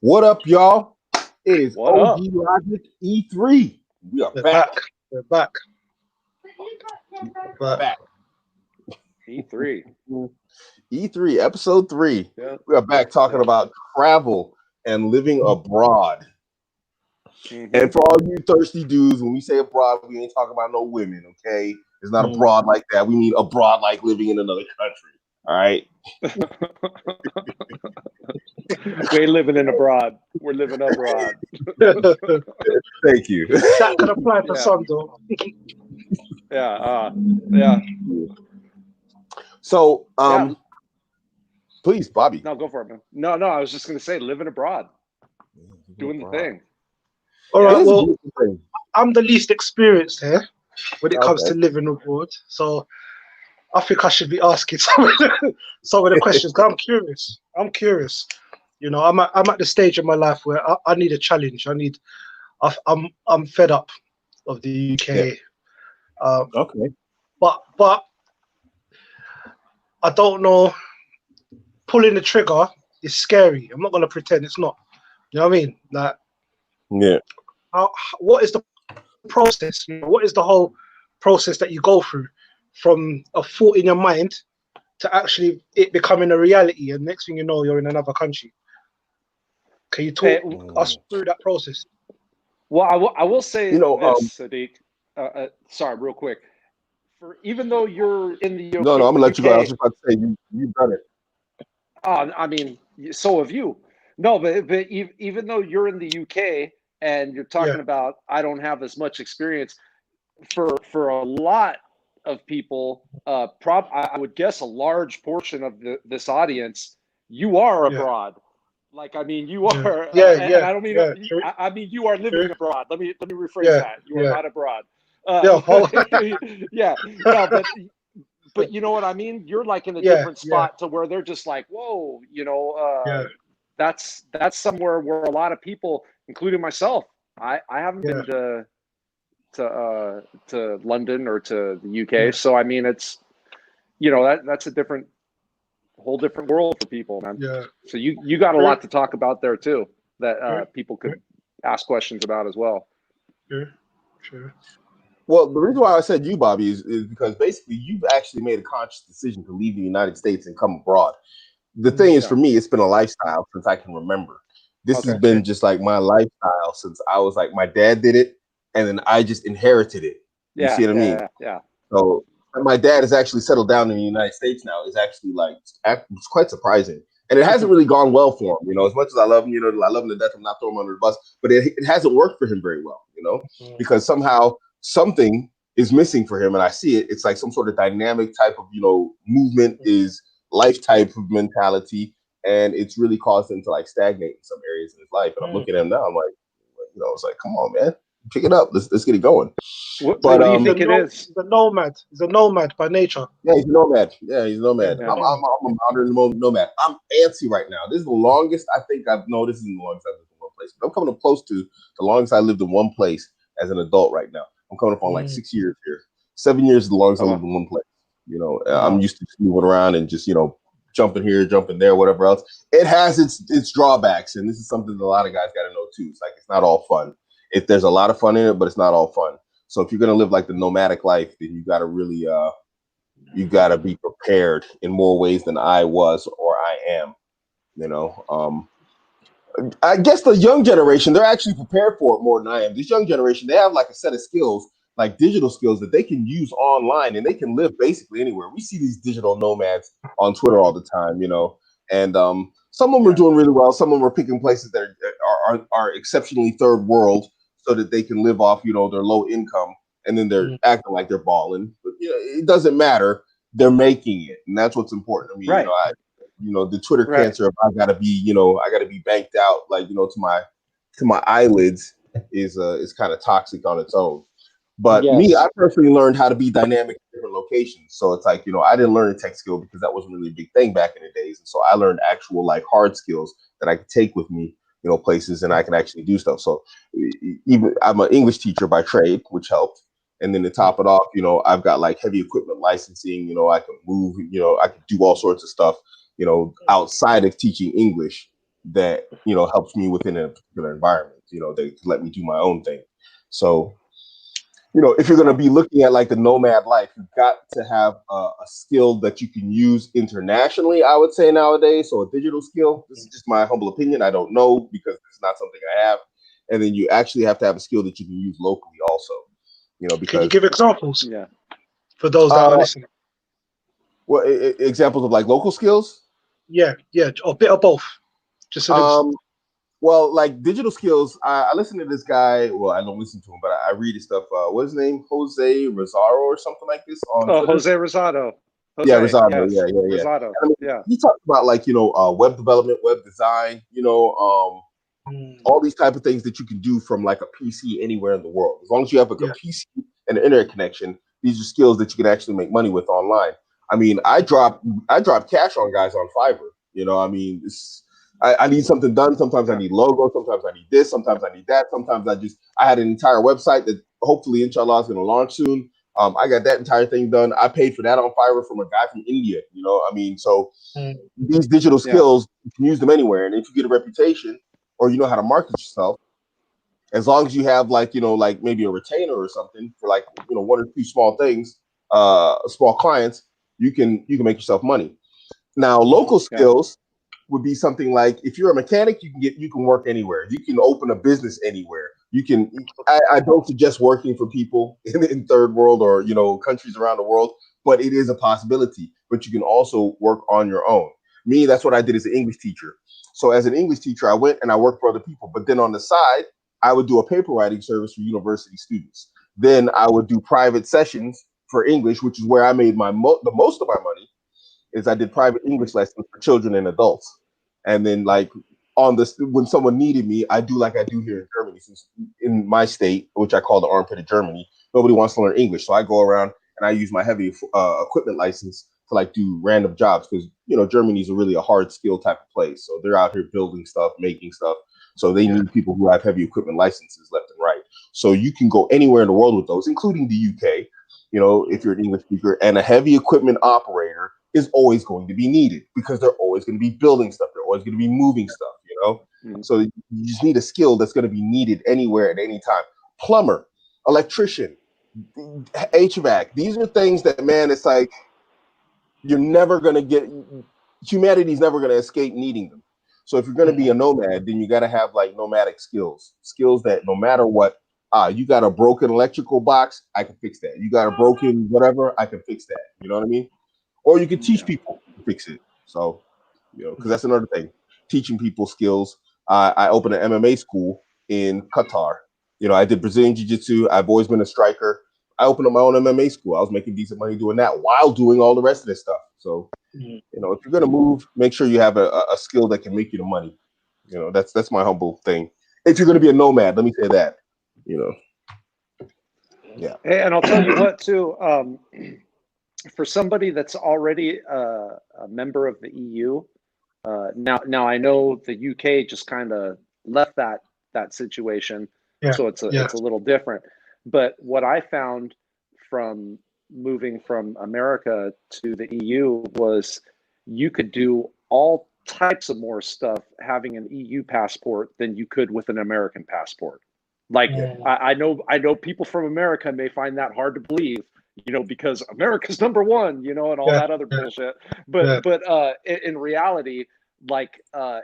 What up, y'all? It is What up? OG Logic E3. We are We're back. back. We're back. But Back. E3. E3, episode 3. Yeah. We are back talking Yeah. about travel and living abroad. Mhm. And for all you thirsty dudes, when we say abroad, we ain't talking about no women, okay? It's not abroad like that. We mean abroad like living in another country. All right. We ain't living in abroad. We're living abroad. Thank you. that can apply for Yeah. some though. Yeah. Yeah. So, Yeah. please, Bobby. No, go for it, man. No. I was just gonna say, living abroad, doing the thing. All It right. is a Well, beautiful thing. I'm the least experienced here when it comes Okay. to living abroad, so I think I should be asking some of the questions. 'Cause I'm curious. You know, I'm at the stage of my life where I need a challenge. I'm fed up of the UK. Okay. But I don't know. Pulling the trigger is scary. I'm not gonna pretend it's not. You know what I mean? Like, Yeah. what is the process? You know, what is the whole process that you go through from a thought in your mind to actually it becoming a reality? And next thing you know, you're in another country. Can you talk us through that process? Well, I will say You know, this, Sadiq. Sorry, real quick. For even though you're in the no, I'm gonna let you go. I was UK, just about to say you've done it. I mean, so have you. No, but even though you're in the UK and you're talking Yeah. about, I don't have as much experience. For a lot of people, I would guess a large portion of this audience, you are Yeah. abroad. Like, I mean, you are, and Yeah. I don't mean, Yeah. True. I mean, you are living abroad. Let me rephrase Yeah. that. You are Yeah. not abroad. Yeah. Yeah, no, but you know what I mean? You're like in a Yeah. different spot to where they're just like, whoa, Yeah. that's somewhere where a lot of people, including myself, I haven't Yeah. been to London or to the UK. Yeah. So I mean, it's that's a whole different world for people, man. Yeah. So you got a lot to talk about there too that people True. could ask questions about as well. True. Well, the reason why I said you, Bobby, is because basically you've actually made a conscious decision to leave the United States and come abroad. The thing is, Yeah. for me, it's been a lifestyle since I can remember. This has Okay. been just like my lifestyle since I was like, my dad did it, and then I just inherited it. You Yeah. see what I mean? Yeah. So my dad has actually settled down in the United States now. It's actually like it's quite surprising, and it hasn't really gone well for him. You know, as much as I love him, I love him to death. I'm not throwing him under the bus, but it hasn't worked for him very well. Because somehow something is missing for him, and I see it. It's like some sort of dynamic type of movement is life type of mentality, and it's really caused him to like stagnate in some areas in his life. And I'm looking at him now. I'm like, it's like, come on, man, pick it up. Let's get it going. What But do you think it is? He's a nomad. He's a nomad by nature. yeah, he's a nomad. Yeah, he's a nomad. Yeah. I'm a modern nomad. I'm antsy right now. This is the longest I think I've. No, this isn't the longest I've lived in one place. But I'm coming up close to the longest I lived in one place as an adult right now. I'm coming up on like 6 years here. 7 years is the longest I lived in one place. I'm used to just moving around and just jumping here, jumping there, whatever else. It has its drawbacks, and this is something that a lot of guys got to know too. It's like it's not all fun. There's a lot of fun in it, but it's not all fun. So if you're gonna live like the nomadic life, then you got to really you got to be prepared in more ways than I was or I am. I guess the young generation, they're actually prepared for it more than I am. This young generation, they have like a set of skills, like digital skills that they can use online, and they can live basically anywhere. We see these digital nomads on Twitter all the time, and some of them are doing really well. Some of them are picking places that are exceptionally third world so that they can live off, their low income, and then they're acting like they're balling. But it doesn't matter. They're making it, and that's what's important to me. Right. The Twitter cancer of I gotta be banked out, like, to my eyelids is kind of toxic on its own. But me, I personally learned how to be dynamic in different locations. So it's like, I didn't learn a tech skill because that wasn't really a big thing back in the days. And so I learned actual like hard skills that I could take with me, places, and I can actually do stuff. So even I'm an English teacher by trade, which helped. And then to top it off, I've got like heavy equipment licensing, I can move, I can do all sorts of stuff, outside of teaching English that, you know, helps me within a particular environment. You know, they let me do my own thing. So, you know, if you're going to be looking at like the nomad life, you've got to have a skill that you can use internationally, I would say nowadays. So a digital skill, this is just my humble opinion. I don't know because it's not something I have. And then you actually have to have a skill that you can use locally also, you know, Can you because give examples Yeah. for those that are uh, listening? well, examples of like local skills. Yeah, yeah, or a bit of both. Just so there's Um, well, like digital skills, I listen to this guy. Well, I don't listen to him, but I read his stuff. What's his name? Jose Rosaro or something like this on Oh, Twitter. Jose Rosado. Yeah, Jose, Rosado. yes, Yeah. Rosado. And I mean, Yeah. he talked about like, you know, web development, web design, you know, all these type of things that you can do from like a PC anywhere in the world. As long as you have a yeah, PC and an internet connection, these are skills that you can actually make money with online. I mean, I drop cash on guys on Fiverr. You know, I mean, I need something done. Sometimes I Yeah. need logo. Sometimes I need this. Sometimes I need that. Sometimes I had an entire website that hopefully, inshallah, is going to launch soon. I got that entire thing done. I paid for that on Fiverr from a guy from India. You know, I mean, so these digital Yeah. skills, you can use them anywhere. And if you get a reputation or you know how to market yourself, as long as you have like, you know, like maybe a retainer or something for like, you know, one or two small things, small clients, you can make yourself money. Now, local Yeah. skills would be something like if you're a mechanic, you can work anywhere. You can open a business anywhere. You can. I don't suggest working for people in third world or, you know, countries around the world, but it is a possibility. But you can also work on your own. Me, that's what I did as an English teacher. So as an English teacher, I went and I worked for other people. But then on the side, I would do a paper writing service for university students. Then I would do private sessions for English, which is where I made the most of my money is I did private English lessons for children and adults. And then like on this, when someone needed me, I do like I do here in Germany, since in my state, which I call the armpit of Germany, nobody wants to learn English. So I go around and I use my heavy equipment license to like do random jobs because, you know, Germany's really a hard skill type of place. So they're out here building stuff, making stuff. So they yeah, need people who have heavy equipment licenses left and right. So you can go anywhere in the world with those, including the UK, you know, if you're an English speaker, and a heavy equipment operator is always going to be needed because they're always going to be building stuff. They're always going to be moving stuff, you know? Mhm. So you just need a skill that's going to be needed anywhere at any time. Plumber, electrician, HVAC. These are things that, man, it's like you're never going to get, humanity's never going to escape needing them. So if you're going to be a nomad, then you got to have like nomadic skills that no matter what, you got a broken electrical box, I can fix that. You got a broken whatever, I can fix that. You know what I mean? Or you can teach Yeah. people to fix it. So, you know, because that's another thing, teaching people skills. I opened an MMA school in Qatar. You know, I did Brazilian Jiu Jitsu. I've always been a striker. I opened up my own MMA school. I was making decent money doing that while doing all the rest of this stuff. So, you know, if you're gonna move, make sure you have a skill that can make you the money. You know, that's my humble thing. If you're gonna be a nomad, let me say that. You know, yeah. Hey, and I'll tell you what too. For somebody that's already a member of the EU, now I know the UK just kind of left that situation, yeah, so it's a yeah, it's a little different. But what I found from moving from America to the EU was you could do all types of more stuff having an EU passport than you could with an American passport. Like Yeah. I know people from America may find that hard to believe, because America's number one, and all yeah, that other yeah, bullshit. yeah, But in reality, like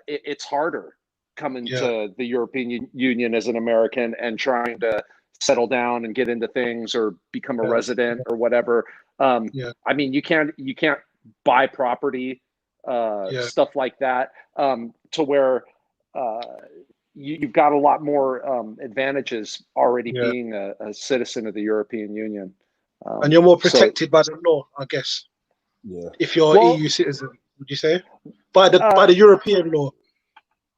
it's harder coming yeah, to the European Union as an American and trying to settle down and get into things or become a yeah, resident or whatever. yeah, I mean, you can't buy property, yeah, stuff like that, to where uh, you've got a lot more advantages already yeah. being a citizen of the European Union. And you're more So, protected by the law, I guess, Yeah. if you're an well, EU citizen. Would you say by the European law,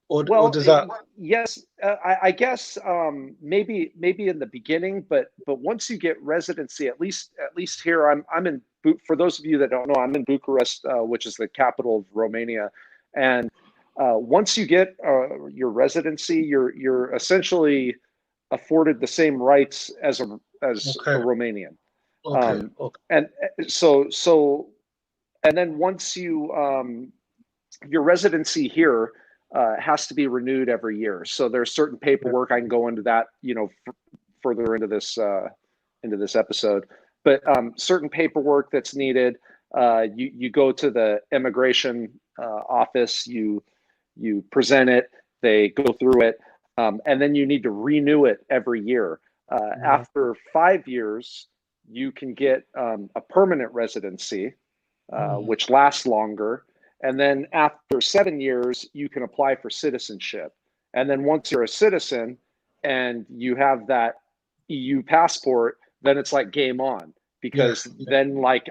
or well, does that? yes, I guess maybe in the beginning, but once you get residency, at least here, I'm in. For those of you that don't know, I'm in Bucharest, which is the capital of Romania, and once you get your residency, you're essentially afforded the same rights as a Okay, Romanian, okay, um, okay. and so and then once your residency here, has to be renewed every year. So there's certain paperwork. I can go into that, further into this episode. But certain paperwork that's needed. You go to the immigration office. You present it. They go through it, and then you need to renew it every year. After 5 years, you can get a permanent residency, which lasts longer. And then after 7 years, you can apply for citizenship. And then once you're a citizen and you have that EU passport, then it's like game on. Because then, like,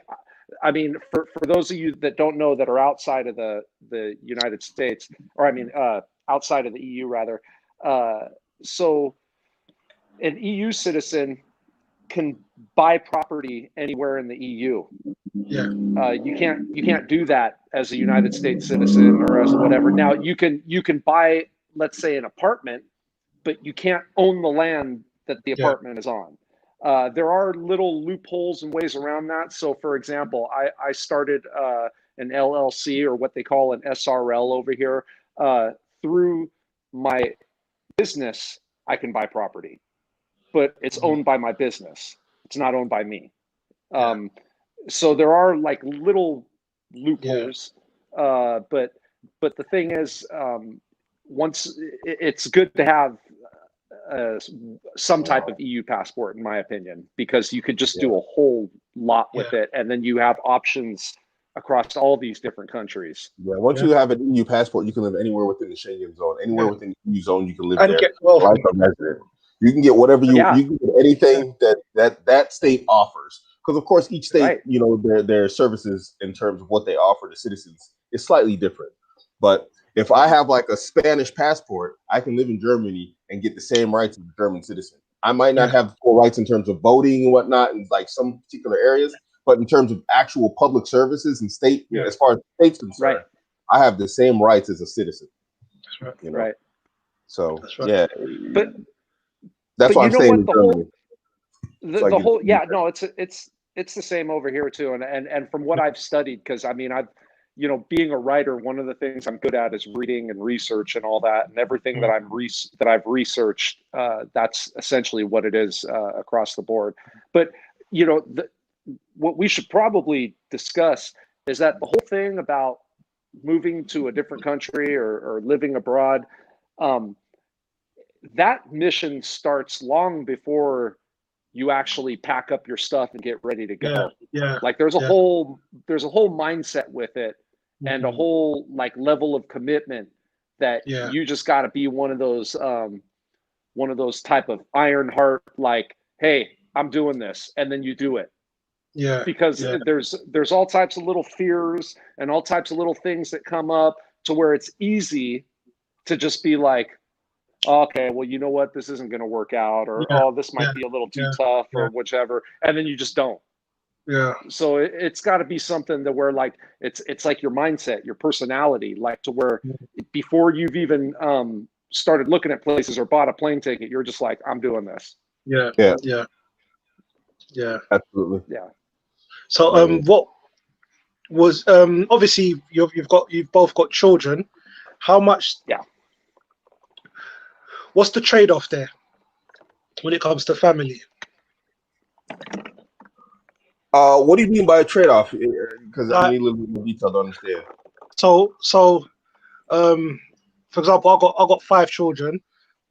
I mean, for those of you that don't know, that are outside of the United States, or I mean, outside of the EU rather, so an EU citizen can buy property anywhere in the EU. You can't do that as a United States citizen or as whatever. Now you can buy, let's say, an apartment, but you can't own the land that the apartment is on. There are little loopholes and ways around that. So, for example, I started an LLC, or what they call an SRL over here. Through my business, I can buy property, but it's owned by my business. It's not owned by me. So there are like little loopholes, but the thing is, once it's good to have some type of EU passport, in my opinion, because you could just do a whole lot with it, and then you have options across all these different countries. Yeah, once you have an EU passport, you can live anywhere within the Schengen zone. Anywhere within the EU zone, you can live there. Like a resident. You can get whatever you can get anything that state offers. Because of course, each state, their services in terms of what they offer to citizens is slightly different. But if I have like a Spanish passport, I can live in Germany and get the same rights as a German citizen. I might not have full rights in terms of voting and whatnot in like some particular areas, but in terms of actual public services and state, as far as the state's concerned, I have the same rights as a citizen. That's right. Right. So but that's what I'm saying. The whole it's the same over here too, and from what I've studied, because I mean I've being a writer, one of the things I'm good at is reading and research and all that, and everything that I've researched, that's essentially what it is across the board. But what we should probably discuss is that the whole thing about moving to a different country or living abroad, that mission starts long before you actually pack up your stuff and get ready to go. Like there's a whole mindset with it, and a whole like level of commitment that you just got to be one of those type of iron heart, like, hey, I'm doing this, and then you do it. Because there's all types of little fears and all types of little things that come up to where it's easy to just be like, okay, well, you know what, this isn't going to work out, or this might be a little too tough, or whichever, and then you just don't. So it's got to be something that where like it's like your mindset, your personality, like to where before you've even started looking at places or bought a plane ticket, you're just like, I'm doing this. Absolutely. So what was obviously you've both got children. How much? What's the trade-off there when it comes to family? What do you mean by a trade-off? Because I need a little bit more detail to understand. So, for example, I got 5 children.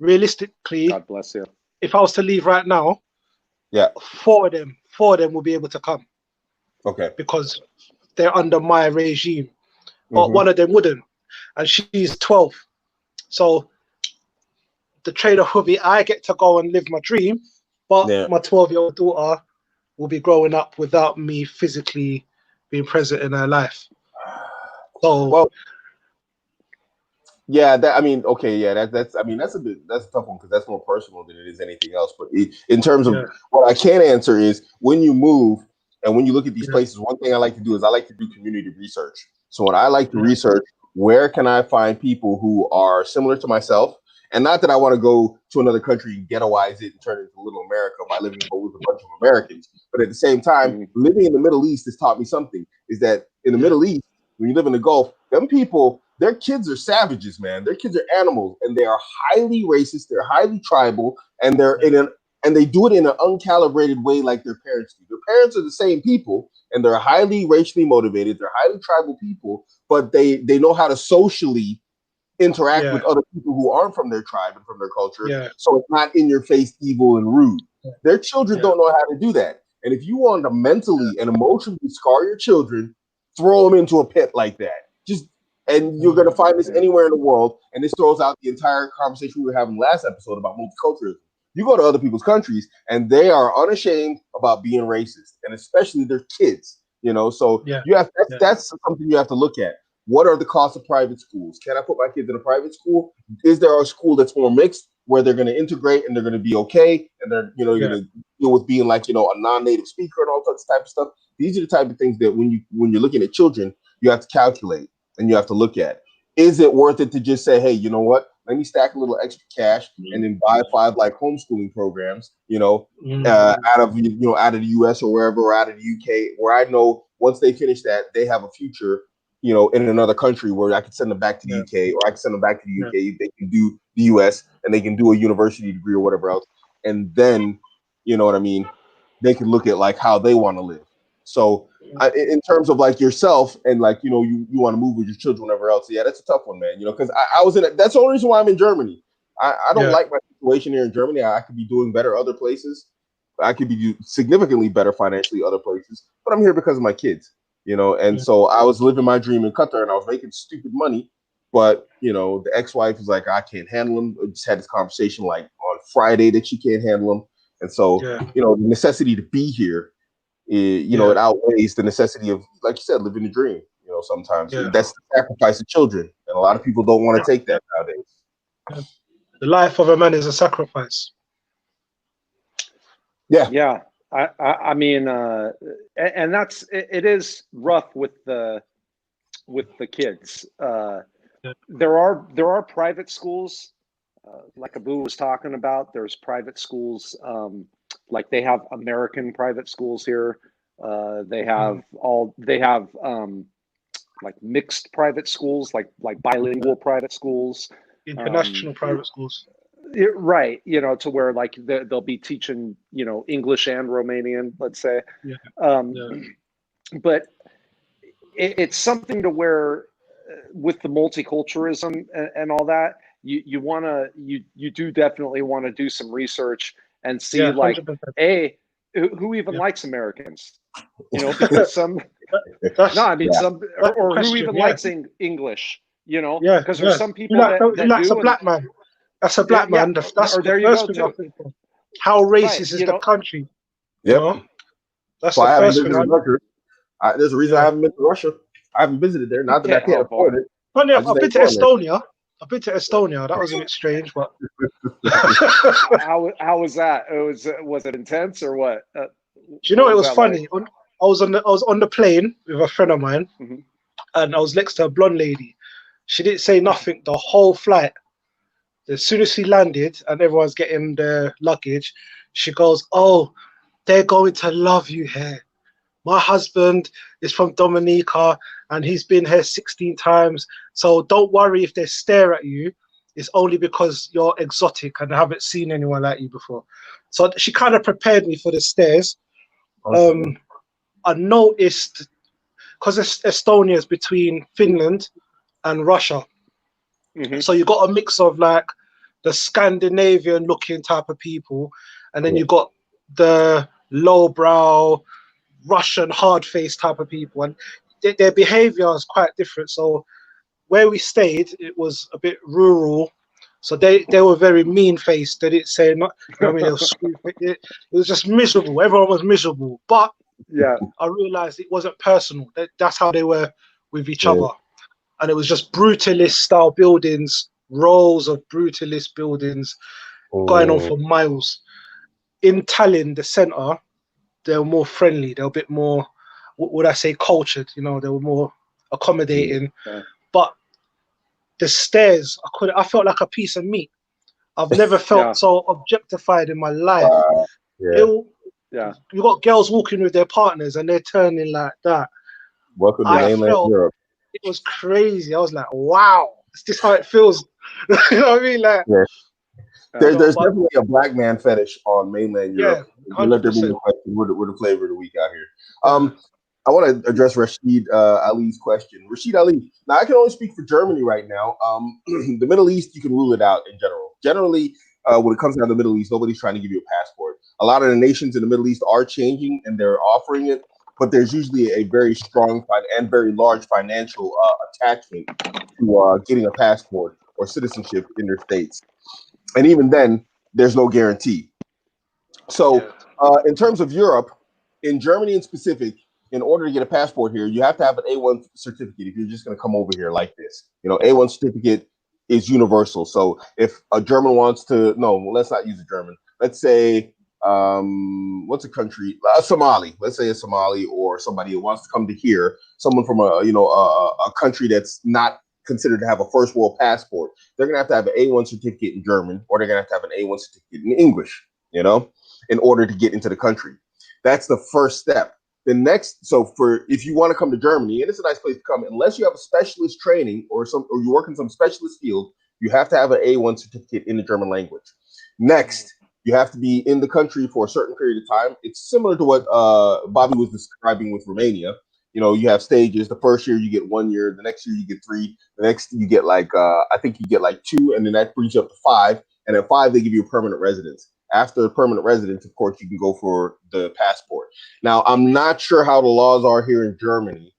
Realistically, God bless you. If I was to leave right now, 4 of them will be able to come. Okay. Because they're under my regime, but one of them wouldn't, and she's 12. So the trade-off will be I get to go and live my dream, but my 12-year-old daughter will be growing up without me physically being present in her life. So, that's a tough one because that's more personal than it is anything else. But in terms of what I can answer is when you move and when you look at these places, one thing I like to do is I like to do community research. So when I like to research, where can I find people who are similar to myself? And not that I want to go to another country and ghettoize it and turn it into little America by living with a bunch of Americans. But at the same time, living in the Middle East has taught me something, is that in the Middle East, when you live in the Gulf, them people their kids are savages, man. Their kids are animals, and they are highly racist. They're highly tribal, and and they do it in an uncalibrated way, like their parents do. Their parents are the same people, and they're highly racially motivated. They're highly tribal people, but they know how to socially interact with other people who aren't from their tribe and from their culture. Yeah. So it's not in your face, evil and rude. Their children don't know how to do that. And if you want to mentally and emotionally scar your children, throw them into a pit like that. And you're going to find this anywhere in the world. And this throws out the entire conversation we were having last episode about multiculturalism. You go to other people's countries, and they are unashamed about being racist, and especially their kids. So you have that's something you have to look at. What are the costs of private schools? Can I put my kids in a private school? Is there a school that's more mixed where they're going to integrate and they're going to be okay, and they're you're going to deal with being like a non-native speaker and all sorts of type of stuff? These are the type of things that when you're looking at children, you have to calculate and you have to look at. Is it worth it to just say, hey, you know what? Let me stack a little extra cash and then buy 5 like homeschooling programs, out of out of the US or wherever, or out of the UK, where I know once they finish that, they have a future, in another country where I could send them back to the UK, or I can send them back to the UK. They can do the US and they can do a university degree or whatever else. And then, you know what I mean? They can look at like how they want to live. So in terms of like yourself and like, you want to move with your children, whatever else. Yeah, that's a tough one, man. Because I was in it. That's the only reason why I'm in Germany. I don't like my situation here in Germany. I could be doing better other places. I could be significantly better financially other places, but I'm here because of my kids, and so I was living my dream in Qatar and I was making stupid money, but the ex-wife was like, I can't handle them. I just had this conversation like on Friday that she can't handle them. And so, the necessity to be here, it outweighs the necessity of, like you said, living the dream, sometimes. That's the sacrifice of children. And a lot of people don't want to take that nowadays. The life of a man is a sacrifice. Yeah. I mean, and it is rough with the kids. There are private schools, like Abu was talking about. There's private schools, like they have American private schools here. They have like mixed private schools, like bilingual private schools, international private schools. Right, to where like they'll be teaching, English and Romanian, let's say. But it's something to where with the multiculturalism and all that, you do definitely want to do some research and see like, 100%. Who even likes Americans? Because some or who even likes English? Because there's some people that likes do. A black man. That's a black man. That's the first thing I think of. How racist is the country? Yeah, that's the first thing. There's a reason I haven't been to Russia. I haven't visited there. Not that I can't afford it. Funny enough, I've been to Estonia. That was a bit strange, but how was that? Was it intense or what? Do you know it was funny? Like? I was on the plane with a friend of mine, and I was next to a blonde lady. She didn't say nothing the whole flight. As soon as she landed and everyone's getting their luggage, she goes, "Oh, they're going to love you here. My husband is from Dominica and he's been here 16 times. So don't worry if they stare at you. It's only because you're exotic and I haven't seen anyone like you before." So she kind of prepared me for the stares. Okay. I noticed, because Estonia is between Finland and Russia. So you got a mix of like the Scandinavian looking type of people, and then you got the lowbrow Russian hard face type of people, and their behavior is quite different. So where we stayed, it was a bit rural, so they were very mean faced. They didn't say not, it was just miserable. Everyone was miserable, but I realized it wasn't personal. That's how they were with each other. And it was just brutalist style buildings, rows of brutalist buildings going on for miles. In Tallinn, the center, they were more friendly. They were a bit more, what would I say, cultured. They were more accommodating. But the stairs, I felt like a piece of meat. I've never felt so objectified in my life. You got girls walking with their partners and they're turning like that. Welcome to mainland Europe. It was crazy. I was like, wow, is this how it feels? You know what I mean? Like, Yeah. you know, There's but definitely a black man fetish on mainland yeah, Europe. You let there be 100%. no question. We're the flavor of the week out here. Yeah. I want to address Rashid Ali's question. Rashid Ali. Now, I can only speak for Germany right now. The Middle East, you can rule it out in general. Generally, when it comes down to the Middle East, nobody's trying to give you a passport. A lot of the nations in the Middle East are changing and they're offering it, but there's usually a very strong and very large financial attachment to getting a passport or citizenship in their states. And even then, there's no guarantee. So, Yeah. in terms of Europe, in Germany in specific, in order to get a passport here, you have to have an A1 certificate if you're just going to come over here like this. You know, A1 certificate is universal. So, if a German wants to, no, let's not use a German. Let's say, what's a country? Somali. Let's say a Somali or somebody who wants to come to here, someone from a country that's not considered to have a first world passport. They're going to have an A1 certificate in German, or they're going to have an A1 certificate in English. You know, in order to get into the country. That's the first step. The next, so for if you want to come to Germany, and it's a nice place to come, unless you have a specialist training or you work in some specialist field, you have to have an A1 certificate in the German language. Next, you have to be in the country for a certain period of time. It's similar to what Bobby was describing with Romania. You know, you have stages. The first year you get 1 year, the next year you get 3, the next you get I think you get like 2, and then that brings you up to 5, and at 5 they give you a permanent residence. After permanent residence, of course, you can go for the passport. Now, I'm not sure how the laws are here in Germany.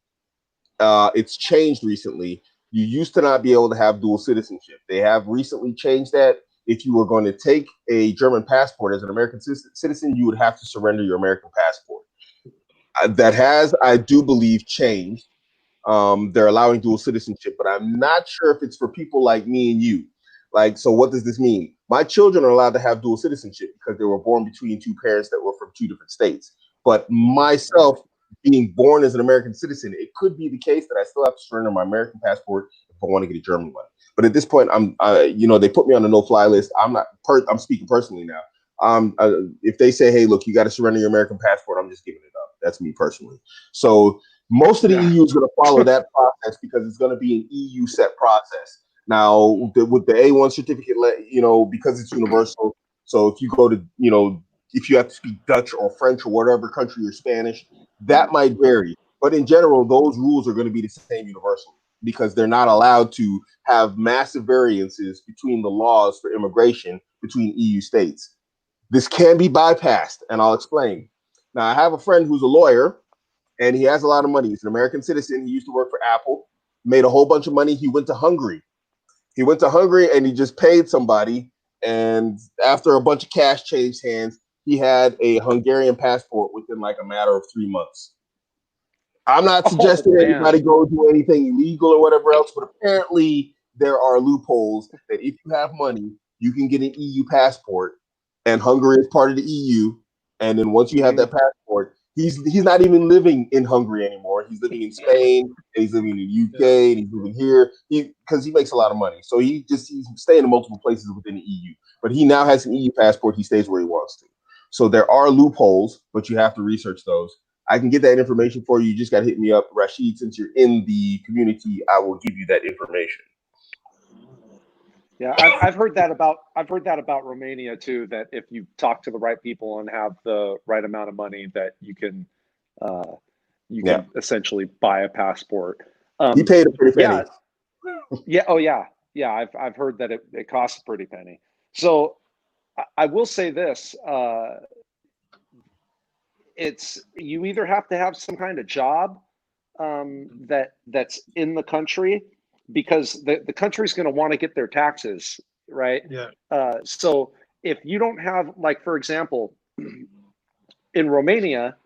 It's changed recently. You used to not be able to have dual citizenship. They have recently changed that. If you were going to take a German passport as an American citizen, you would have to surrender your American passport. That has, I do believe, changed. They're allowing dual citizenship, but I'm not sure if it's for people like me and you. Like, so what does this mean? My children are allowed to have dual citizenship because they were born between two parents that were from two different states. But myself, being born as an American citizen, it could be the case that I still have to surrender my American passport if I want to get a German one. But at this point, they put me on the no-fly list. I'm speaking personally now. If they say, hey, look, you got to surrender your American passport, I'm just giving it up. That's me personally. So most of the Yeah. EU is going to follow that process because it's going to be an EU set process. Now, with the A1 certificate, because it's universal. So if you go to, if you have to speak Dutch or French or whatever country you're Spanish, that might vary. But in general, those rules are going to be the same universally because they're not allowed to have massive variances between the laws for immigration between EU states. This can be bypassed, and I'll explain. Now, I have a friend who's a lawyer and he has a lot of money. He's an American citizen. He used to work for Apple, made a whole bunch of money. He went to Hungary. And he just paid somebody. And after a bunch of cash changed hands, he had a Hungarian passport within like a matter of 3 months. I'm not Oh suggesting man. anybody go do anything illegal or whatever else, but apparently there are loopholes that if you have money, you can get an EU passport, and Hungary is part of the EU. And then once you have Mhm. that passport, he's not even living in Hungary anymore. He's living in Spain, and he's living in the Yeah. UK, and he's living here because he makes a lot of money. So he's staying in multiple places within the EU. But he now has an EU passport. He stays where he wants to. So there are loopholes, but you have to research those. I can get that information for you. You just got to hit me up, Rashid. Since you're in the community, I will give you that information. Yeah, I've heard that about Romania too. That if you talk to the right people and have the right amount of money, that uh, you Yeah, can essentially buy a passport. he paid a pretty Yeah, penny. yeah, oh yeah, yeah. I've heard that it costs a pretty penny. So I will say this: it's you either have to have some kind of job that's in the country because the country's going to want to get their taxes right. Yeah. So if you don't have, like, for example, in Romania,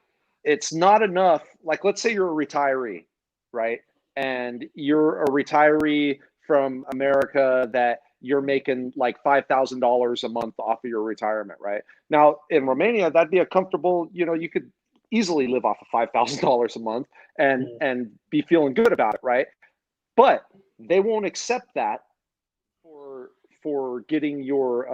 it's not enough. Like, let's say you're a retiree, right? And you're a retiree from America that you're making like $5,000 a month off of your retirement, right? Now, in Romania, that'd be a comfortable, you could easily live off of $5,000 a month and be feeling good about it, right? But they won't accept that for getting your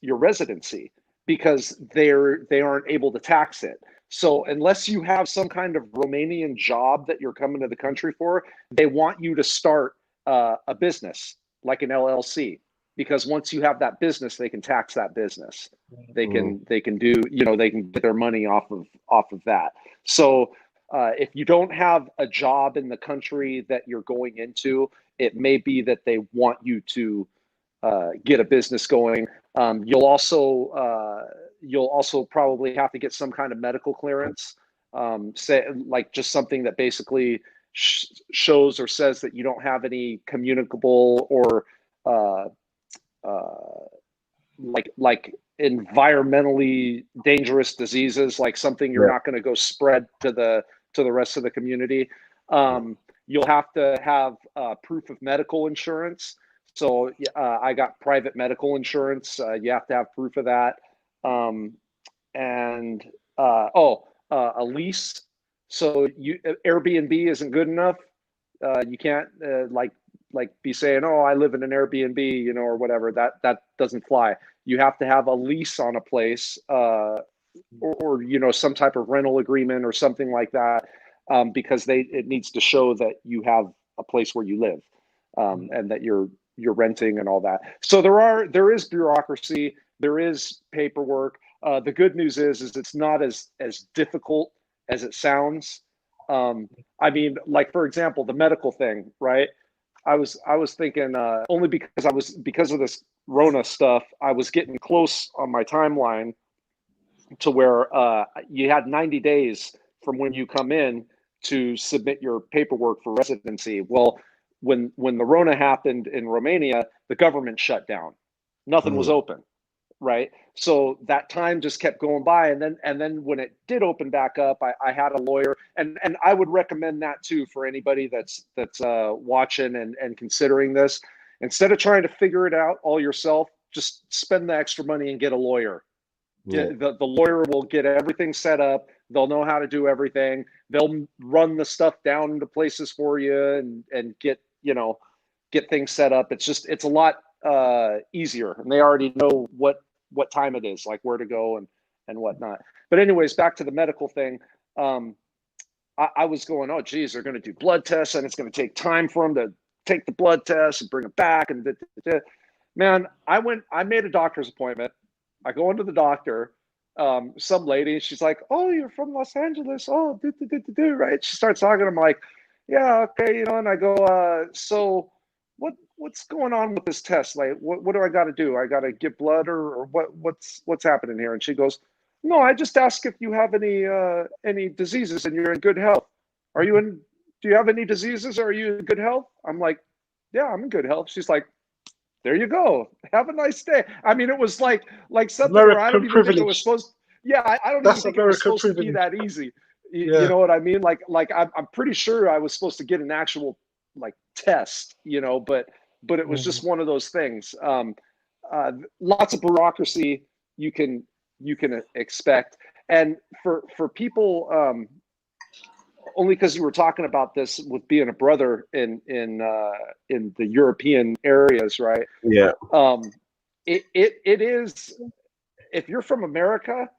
residency because they aren't able to tax it. So unless you have some kind of Romanian job that you're coming to the country for, they want you to start a business like an LLC, because once you have that business, they can tax that business. They can do, they can get their money off of that. So if you don't have a job in the country that you're going into, it may be that they want you to get a business going. You'll also probably have to get some kind of medical clearance, say like just something that basically shows or says that you don't have any communicable or like environmentally dangerous diseases, like something you're not going to go spread to the rest of the community. You'll have to have proof of medical insurance. So I got private medical insurance. You have to have proof of that. A lease. So Airbnb isn't good enough. You can't like be saying, oh, I live in an Airbnb, or whatever. That doesn't fly. You have to have a lease on a place, or some type of rental agreement or something like that, because it needs to show that you have a place where you live, and that you're renting and all that. So there is bureaucracy, there is paperwork. The good news is it's not as difficult as it sounds. I mean, like for example, the medical thing, right? I was thinking only because of this Rona stuff, I was getting close on my timeline to where you had 90 days from when you come in to submit your paperwork for residency. Well, when the Rona happened in Romania, the government shut down. Nothing was open, right? So that time just kept going by, and then when it did open back up, I had a lawyer, and I would recommend that too for anybody that's watching and considering this. Instead of trying to figure it out all yourself, just spend the extra money and get a lawyer. The lawyer will get everything set up. They'll know how to do everything. They'll run the stuff down into places for you and get things set up. It's a lot easier, and they already know what time it is, like where to go and whatnot. But anyways, back to the medical thing. I was going, oh geez, they're going to do blood tests, and it's going to take time for them to take the blood tests and bring it back. And man, I made a doctor's appointment. I go into the doctor, some lady, she's like, oh, you're from Los Angeles. Oh, right. She starts talking. I'm like, yeah, okay. And I go, so what's going on with this test? Like, what do I got to do? I got to give blood or what's happening here? And she goes, no, I just ask if you have any diseases and you're in good health. Do you have any diseases? Or are you in good health? I'm like, yeah, I'm in good health. She's like, there you go. Have a nice day. I mean, it was like something American where I don't even privilege. think it was supposed. Yeah, I don't That's even think it was American supposed to be that easy. You know what I mean? Like I'm pretty sure I was supposed to get an actual like test, but it was just one of those things. Lots of bureaucracy you can expect, and for people. Only because you were talking about this with being a brother in the European areas, right? Yeah. It is, if you're from America,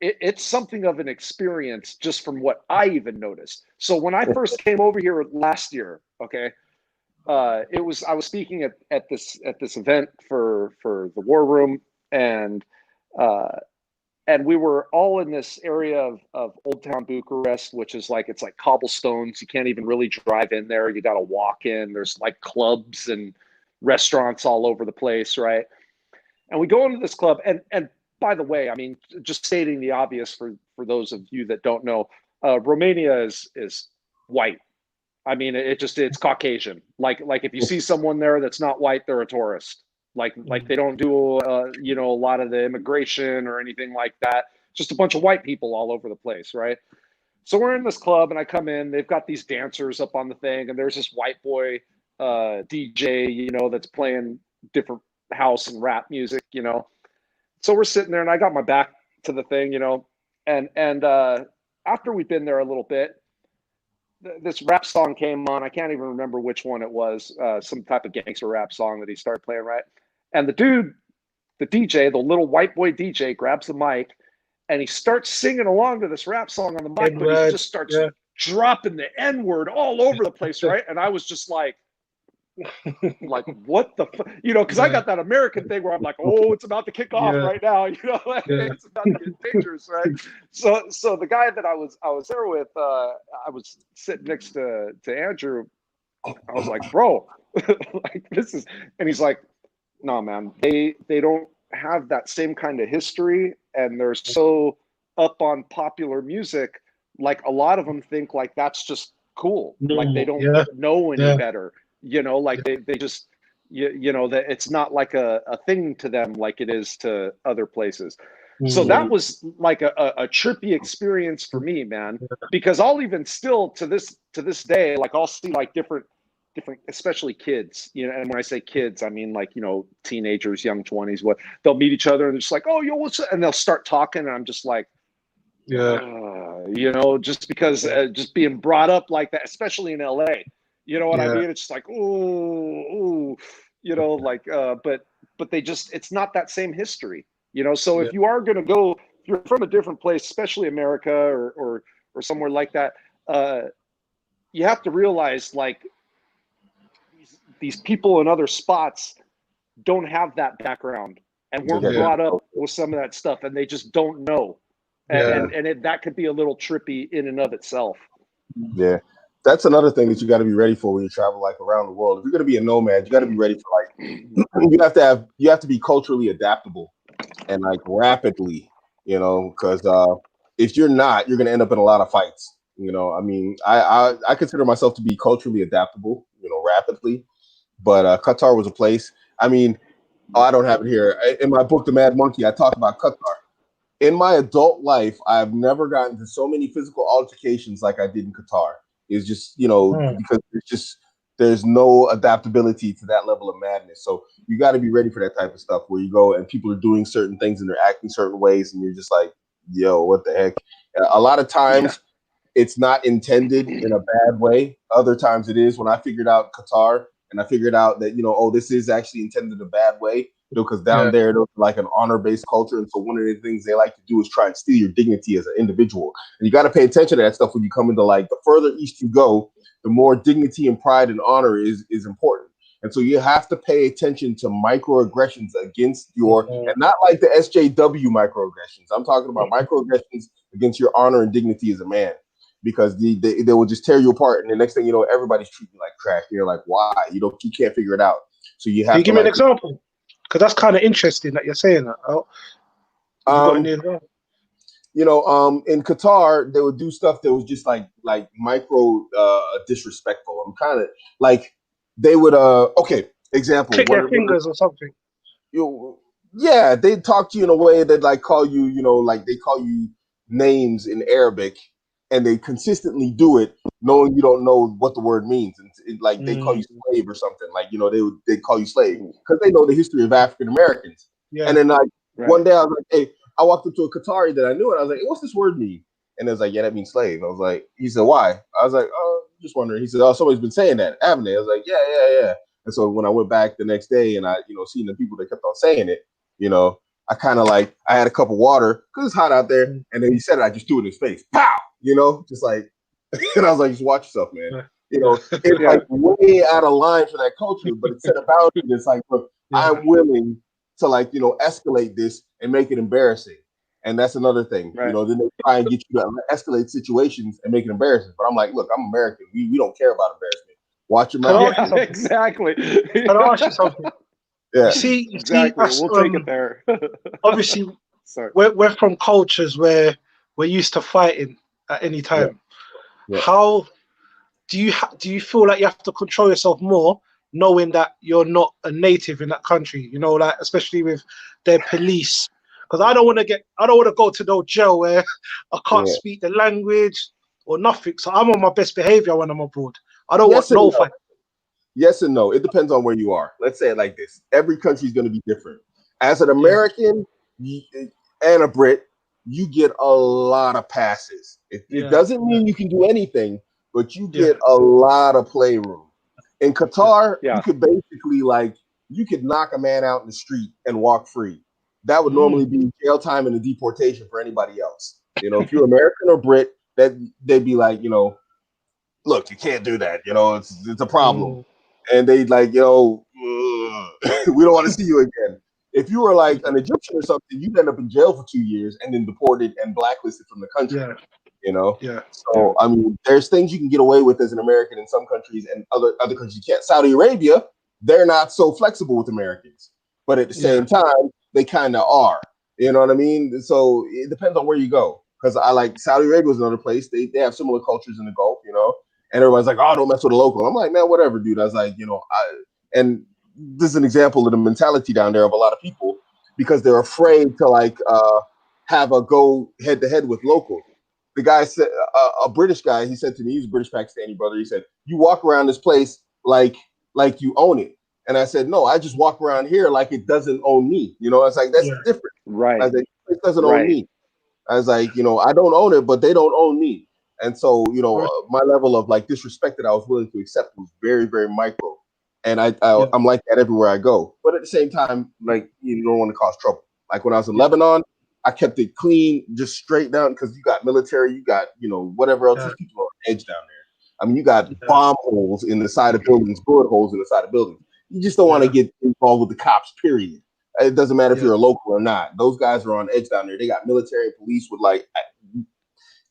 it's something of an experience just from what I even noticed. So when I first came over here last year, okay, I was speaking at this event for the War Room, and we were all in this area of Old Town Bucharest, which is it's like cobblestones. You can't even really drive in there. You got to walk in. There's like clubs and restaurants all over the place, right? And we go into this club, and by the way, I mean, just stating the obvious for those of you that don't know, Romania is white. I mean, it's Caucasian. Like if you see someone there that's not white, they're a tourist. Like they don't do a lot of the immigration or anything like that. Just a bunch of white people all over the place, right? So we're in this club, and I come in. They've got these dancers up on the thing, and there's this white boy DJ, that's playing different house and rap music, So we're sitting there, and I got my back to the thing, and after we've been there a little bit, this rap song came on. I can't even remember which one it was. Some type of gangster rap song that he started playing, right? And the dude, the DJ, the little white boy DJ, grabs the mic and he starts singing along to this rap song on the mic, but he N-word, just starts dropping the N-word all over the place, right? And I was just like what the you know, because I got that American thing where I'm like, oh, it's about to kick off right now, you know, like, it's about to get dangerous, right? So the guy that I was there with, I was sitting next to Andrew. I was like, bro, like this is, and he's like, no, man, they don't have that same kind of history, and they're so up on popular music. Like a lot of them think like that's just cool. Like they don't know any better. You know, like they just, you know, that it's not like a thing to them like it is to other places. So that was like a trippy experience for me, man, because I'll even still to this day, like I'll see like different, especially kids, you know, and when I say kids, I mean like, you know, teenagers, young 20s, what they'll meet each other and they're just like, oh, yo, what's up? And they'll start talking and I'm just like, you know, just because just being brought up like that, especially in LA, you know what I mean? It's just like, ooh, you know, like, but they just, it's not that same history, you know? So if you are going to go, if you're from a different place, especially America or somewhere like that, you have to realize like these people in other spots don't have that background and weren't brought up with some of that stuff and they just don't know. And that could be a little trippy in and of itself. Yeah. That's another thing that you got to be ready for when you travel like around the world. If you're going to be a nomad, you got to be ready for like you have to be culturally adaptable and like rapidly, you know, because if you're not, you're going to end up in a lot of fights. You know, I mean, I consider myself to be culturally adaptable, you know, rapidly. But Qatar was a place. I mean, I don't have it here in my book, The Mad Monkey. I talk about Qatar. In my adult life, I've never gotten to so many physical altercations like I did in Qatar. It's just, you know, because it's just there's no adaptability to that level of madness. So you got to be ready for that type of stuff where you go and people are doing certain things and they're acting certain ways and you're just like, yo, what the heck? A lot of times it's not intended in a bad way. Other times it is. When I figured out Qatar and I figured out that, you know, oh, this is actually intended in a bad way, you know, because down there, there's like an honor-based culture. And so one of the things they like to do is try and steal your dignity as an individual. And you got to pay attention to that stuff when you come into like the further east you go, the more dignity and pride and honor is important. And so you have to pay attention to microaggressions against your, and not like the SJW microaggressions. I'm talking about microaggressions against your honor and dignity as a man. Because they will just tear you apart, and the next thing you know, everybody's treating you like trash. And you're like, why? You can't figure it out. So you have Can you to give me an example? Because that's kind of interesting that you're saying that. You know, in Qatar, they would do stuff that was just like micro disrespectful. I'm kind of like they would example, click their fingers or something. Yeah, they talk to you in a way that like call you, you know, like they call you names in Arabic, and they consistently do it, knowing you don't know what the word means. And like they call you slave or something. Like, you know, they call you slave because they know the history of African Americans. And then like one day I was like, hey, I walked up to a Qatari that I knew, and I was like, hey, what's this word mean? And it was like, yeah, that means slave. I was like, he said, why? I was like, oh, just wondering. He said, oh, somebody's been saying that, haven't they? I was like, yeah. And so when I went back the next day and I, you know, seen the people that kept on saying it, you know, I kind of like, I had a cup of water because it's hot out there. And then he said it, I just threw it in his face. Pow! You know, just like, and I was like, just watch yourself, man. You know, it's like way out of line for that culture, but it said about it. It's like, look, I'm willing to like, you know, escalate this and make it embarrassing. And that's another thing, you know, then they try and get you to escalate situations and make it embarrassing. But I'm like, look, I'm American. We don't care about embarrassment. Watch your mouth. Yeah, exactly. Can I ask you something? Yeah. You see, us, we'll take it there. Obviously, we're from cultures where we're used to fighting at any time. Yeah. How do you feel like you have to control yourself more, knowing that you're not a native in that country? You know, like especially with their police. Because I don't want to go to no jail where I can't speak the language or nothing. So I'm on my best behavior when I'm abroad. I don't want no fight. Yes and no. It depends on where you are. Let's say it like this. Every country is going to be different. As an American and a Brit, you get a lot of passes. It doesn't mean you can do anything, but you get a lot of playroom. In Qatar, you could basically you could knock a man out in the street and walk free. that would normally be jail time and a deportation for anybody else. You know, if you're American or Brit, that they'd be like, you know, look, you can't do that. You know, it's a problem. And they like, yo, we don't want to see you again. If you were like an Egyptian or something, you'd end up in jail for 2 years and then deported and blacklisted from the country. Yeah. You know, Yeah. so I mean, there's things you can get away with as an American in some countries, and other countries you can't. Saudi Arabia, they're not so flexible with Americans, but at the same time, they kind of are. You know what I mean? So it depends on where you go. Because I like Saudi Arabia is another place. They have similar cultures in the Gulf, you know. And everyone's like, "Oh, don't mess with a local." I'm like, "Man, whatever, dude." I was like, you know, and this is an example of the mentality down there of a lot of people because they're afraid to like have a go head to head with locals. The guy said, a British guy, he said to me, he's a British Pakistani brother. He said, "You walk around this place like you own it." And I said, "No, I just walk around here like it doesn't own me." You know, it's like that's different. Right. I was like, "It doesn't own me." I was like, you know, I don't own it, but they don't own me. And so, you know, my level of like disrespect that I was willing to accept was very, very micro. And I'm like that everywhere I go. But at the same time, like, you don't want to cause trouble. Like when I was in Lebanon, I kept it clean, just straight down because you got military, you got, you know, whatever else. These people are on edge down there. I mean, you got bomb holes in the side of buildings, bullet holes in the side of buildings. You just don't want to get involved with the cops, period. It doesn't matter if you're a local or not. Those guys are on edge down there. They got military and police with like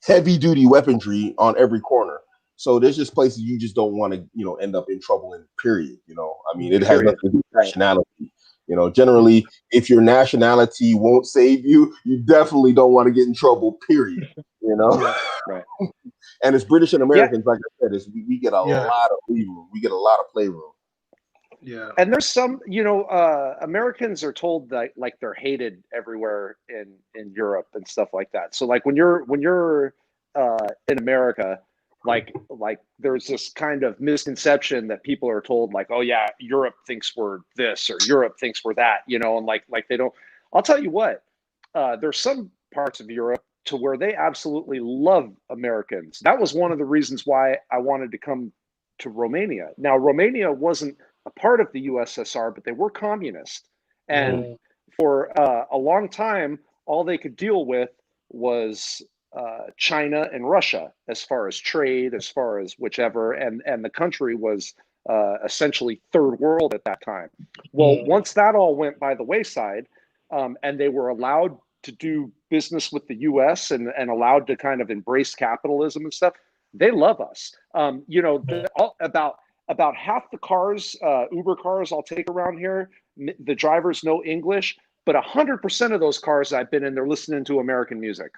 heavy duty weaponry on every corner. So there's just places you just don't want to, you know, end up in trouble in, period. You know, I mean, it has nothing to do with nationality. You know, generally, if your nationality won't save you, you definitely don't want to get in trouble, period. You know? And as British and Americans, like I said, we get a lot of leeway. We get a lot of playroom. Yeah. And there's some, you know, Americans are told that like they're hated everywhere in Europe and stuff like that. So like when you're in America, like there's this kind of misconception that people are told like, oh yeah, Europe thinks we're this or Europe thinks we're that, you know, and like they don't. I'll tell you what, there's some parts of Europe to where they absolutely love Americans. That was one of the reasons why I wanted to come to Romania. Now, Romania wasn't a part of the USSR, but they were communist. And for a long time, all they could deal with was China and Russia as far as trade, as far as whichever. And the country was essentially third world at that time. Well, once that all went by the wayside, and they were allowed to do business with the US and allowed to kind of embrace capitalism and stuff, they love us. You know, about half the cars, Uber cars I'll take around here, the drivers know English, but 100% of those cars I've been in, they're listening to American music.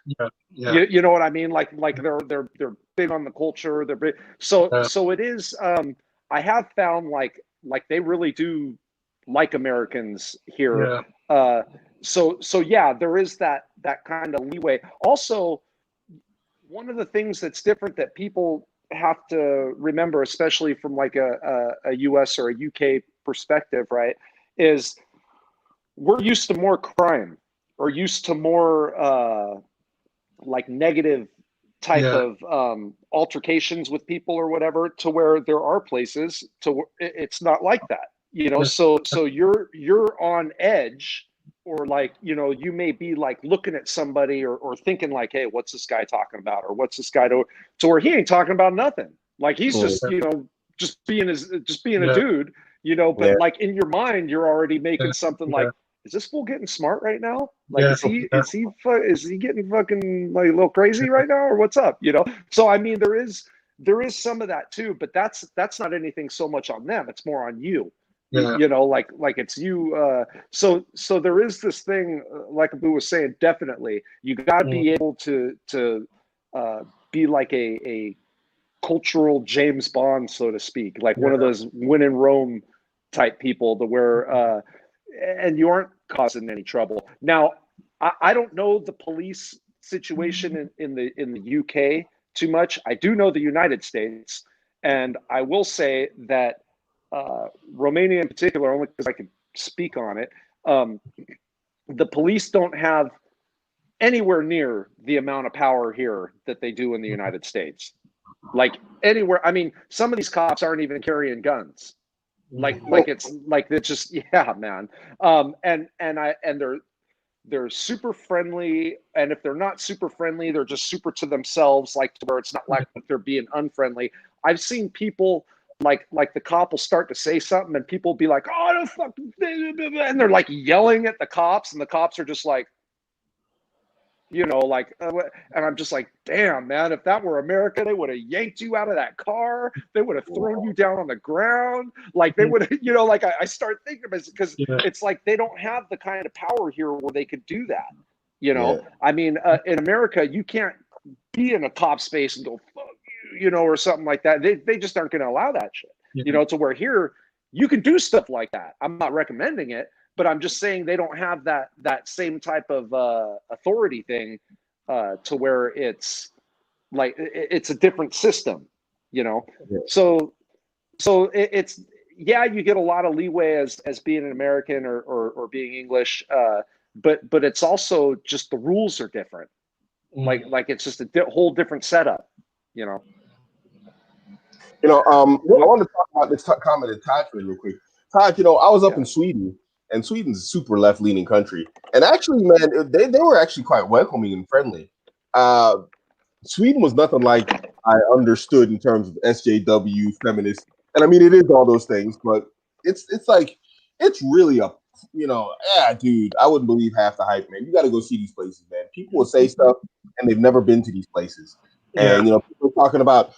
You know what I mean? Like they're big on the culture. They're big. So it is. I have found like they really do like Americans here. So yeah, there is that kind of leeway. Also, one of the things that's different that people have to remember, especially from like a US or a UK perspective, right, is we're used to more crime or used to more like negative type of altercations with people or whatever, to where there are places to it's not like that, you know. So you're on edge, or like, you know, you may be like looking at somebody or thinking like, hey, what's this guy talking about, or what's this guy to where he ain't talking about nothing, like he's just, you know, just being a dude, you know. But like in your mind you're already making something like, is this fool getting smart right now? Like, is he getting fucking like a little crazy right now, or what's up? You know? So I mean, there is some of that too, but that's not anything so much on them. It's more on you. You know, like it's you. So there is this thing, like Abu was saying, definitely you got to be able to be like a cultural James Bond, so to speak, like one of those when in Rome type people, to where and you aren't causing any trouble. Now, I don't know the police situation in the UK too much. I do know the United States, and I will say that Romania in particular, only because I can speak on it, the police don't have anywhere near the amount of power here that they do in the United States. Like anywhere, I mean, some of these cops aren't even carrying guns. Like it's just, yeah, man. And they're super friendly, and if they're not super friendly, they're just super to themselves, like to where it's not like they're being unfriendly. I've seen people like the cop will start to say something, and people be like, "Oh, no, fuck," and they're like yelling at the cops, and the cops are just like, like, and I'm just like, damn, man, if that were America, they would have yanked you out of that car. They would have thrown you down on the ground. Like they would have, like I start thinking about it because it's like they don't have the kind of power here where they could do that. I mean, in America, you can't be in a cop space and go, fuck you, or something like that. They just aren't going to allow that shit, to where here you can do stuff like that. I'm not recommending it, but I'm just saying they don't have that same type of authority thing to where it's like it's a different system, So it's you get a lot of leeway as being an American or being English, but it's also just the rules are different. Like it's just a whole different setup, I want to talk about this comment that Todd made real quick. Todd, I was up in Sweden, and Sweden's a super left-leaning country. And actually, man, they were actually quite welcoming and friendly. Sweden was nothing like I understood in terms of SJW, feminist. And I mean, it is all those things, but it's like, it's really dude, I wouldn't believe half the hype, man. You got to go see these places, man. People will say stuff, and they've never been to these places. And, people are talking about,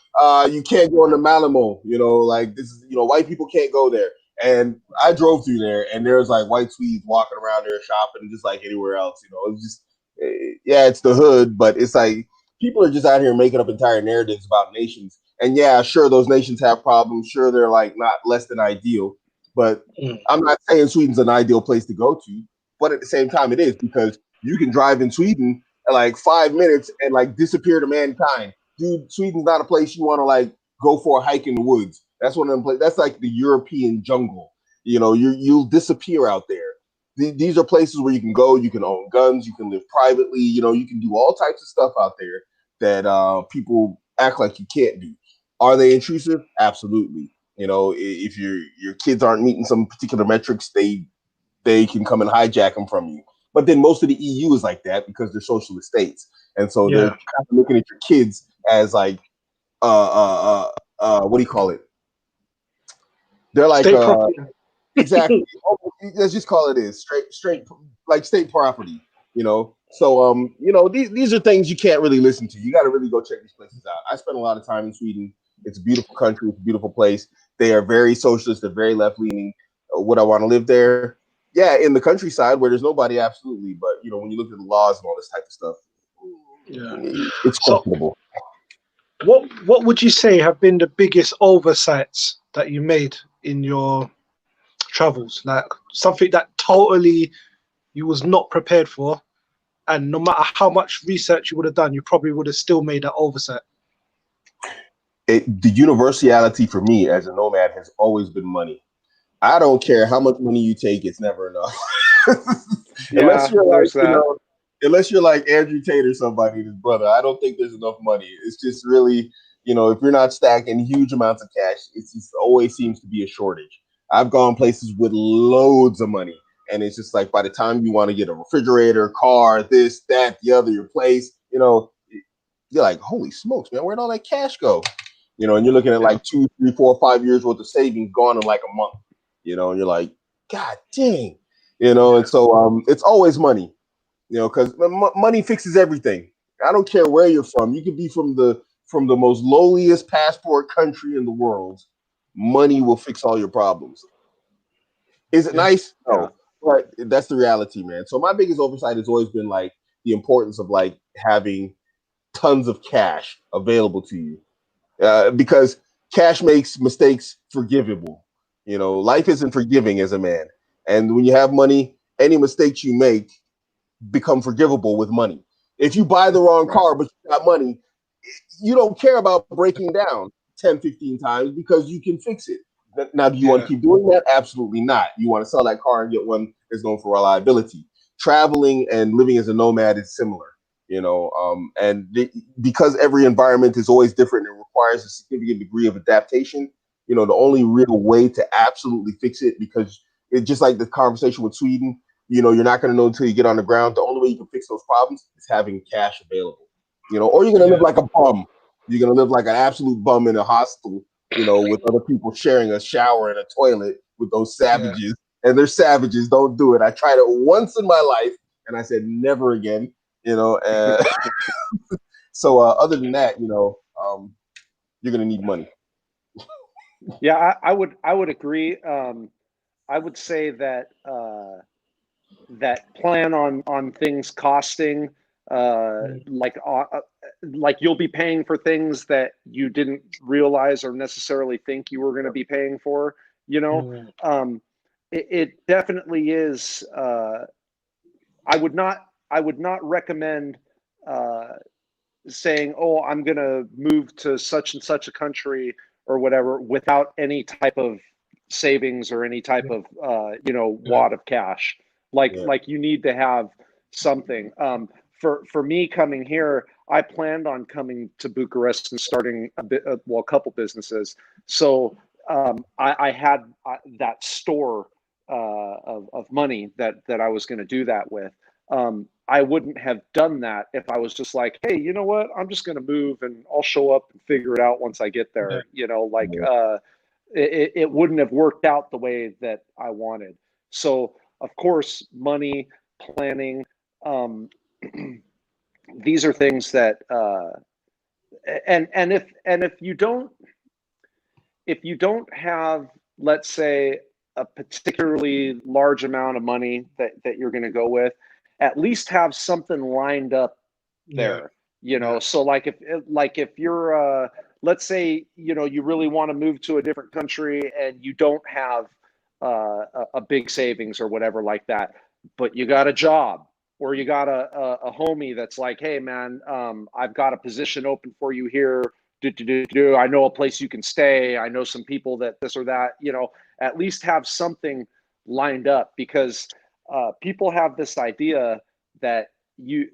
you can't go into Malamo, like this is, white people can't go there. And I drove through there, and there's like white Swedes walking around there shopping just like anywhere else. It's just, it's the hood, but it's like people are just out here making up entire narratives about nations. And yeah, sure, those nations have problems. Sure, they're like not less than ideal. But I'm not saying Sweden's an ideal place to go to. But at the same time, it is, because you can drive in Sweden in like 5 minutes and like disappear to mankind. Dude, Sweden's not a place you want to like go for a hike in the woods. That's one of them places. That's like the European jungle. You'll disappear out there. These are places where you can go. You can own guns. You can live privately. You can do all types of stuff out there that people act like you can't do. Are they intrusive? Absolutely. If your kids aren't meeting some particular metrics, they can come and hijack them from you. But then most of the EU is like that because they're socialist states, and so they're kind of looking at your kids as like what do you call it? They're like exactly. Let's just call it is straight like state property. So these are things you can't really listen to. You got to really go check these places out. I spent a lot of time in Sweden. It's a beautiful country. It's a beautiful place. They are very socialist. They're very left leaning. Would I want to live there? Yeah, in the countryside where there's nobody, absolutely. But when you look at the laws and all this type of stuff, it's questionable. So, what would you say have been the biggest oversights that you made in your travels? Like something that totally you was not prepared for, and no matter how much research you would have done, you probably would have still made that oversight. The universality for me as a nomad has always been money. I don't care how much money you take; it's never enough. unless you're like Andrew Tate or somebody, his brother. I don't think there's enough money. It's just really, if you're not stacking huge amounts of cash, it just always seems to be a shortage. I've gone places with loads of money, and it's just like by the time you want to get a refrigerator, car, this, that, the other, your place, you're like, holy smokes, man, where'd all that cash go? And you're looking at like 2, 3, 4, 5 years worth of savings gone in like a month. And you're like, God dang, and so it's always money, because money fixes everything. I don't care where you're from. You could be from the most lowliest passport country in the world. Money will fix all your problems. Is it nice? No, but that's the reality, man. So my biggest oversight has always been like the importance of like having tons of cash available to you, because cash makes mistakes forgivable. Life isn't forgiving as a man, and when you have money, any mistakes you make become forgivable with money. If you buy the wrong car but you got money, you don't care about breaking down 10, 15 times because you can fix it. Now, do you want to keep doing that? Absolutely not. You want to sell that car and get one that's known for reliability. Traveling and living as a nomad is similar, because every environment is always different and requires a significant degree of adaptation. The only real way to absolutely fix it, because it's just like the conversation with Sweden, you're not going to know until you get on the ground. The only way you can fix those problems is having cash available. Or you're going to live like a bum. You're going to live like an absolute bum in a hostel, with other people sharing a shower and a toilet with those savages. And they're savages. Don't do it. I tried it once in my life, and I said never again. So other than that, you're going to need money. Yeah, I would agree. I would say that that plan on things costing, like you'll be paying for things that you didn't realize or necessarily think you were going to be paying for. It definitely is. I would not recommend saying, "Oh, I'm going to move to such and such a country or whatever," without any type of savings or any type of wad of cash. Like you need to have something. For me coming here, I planned on coming to Bucharest and starting a couple businesses. So I had that store of money that I was going to do that with. I wouldn't have done that if I was just like, hey, you know what? I'm just going to move and I'll show up and figure it out once I get there. It wouldn't have worked out the way that I wanted. So, of course, money, planning, these are things that, and if you don't have, let's say, a particularly large amount of money that you're going to go with, at least have something lined up there. So like if you're let's say you really want to move to a different country and you don't have a big savings or whatever like that, but you got a job or you got a homie that's like, hey man, I've got a position open for you here. I know a place you can stay. I know some people that this or that. At least have something lined up, because people have this idea that you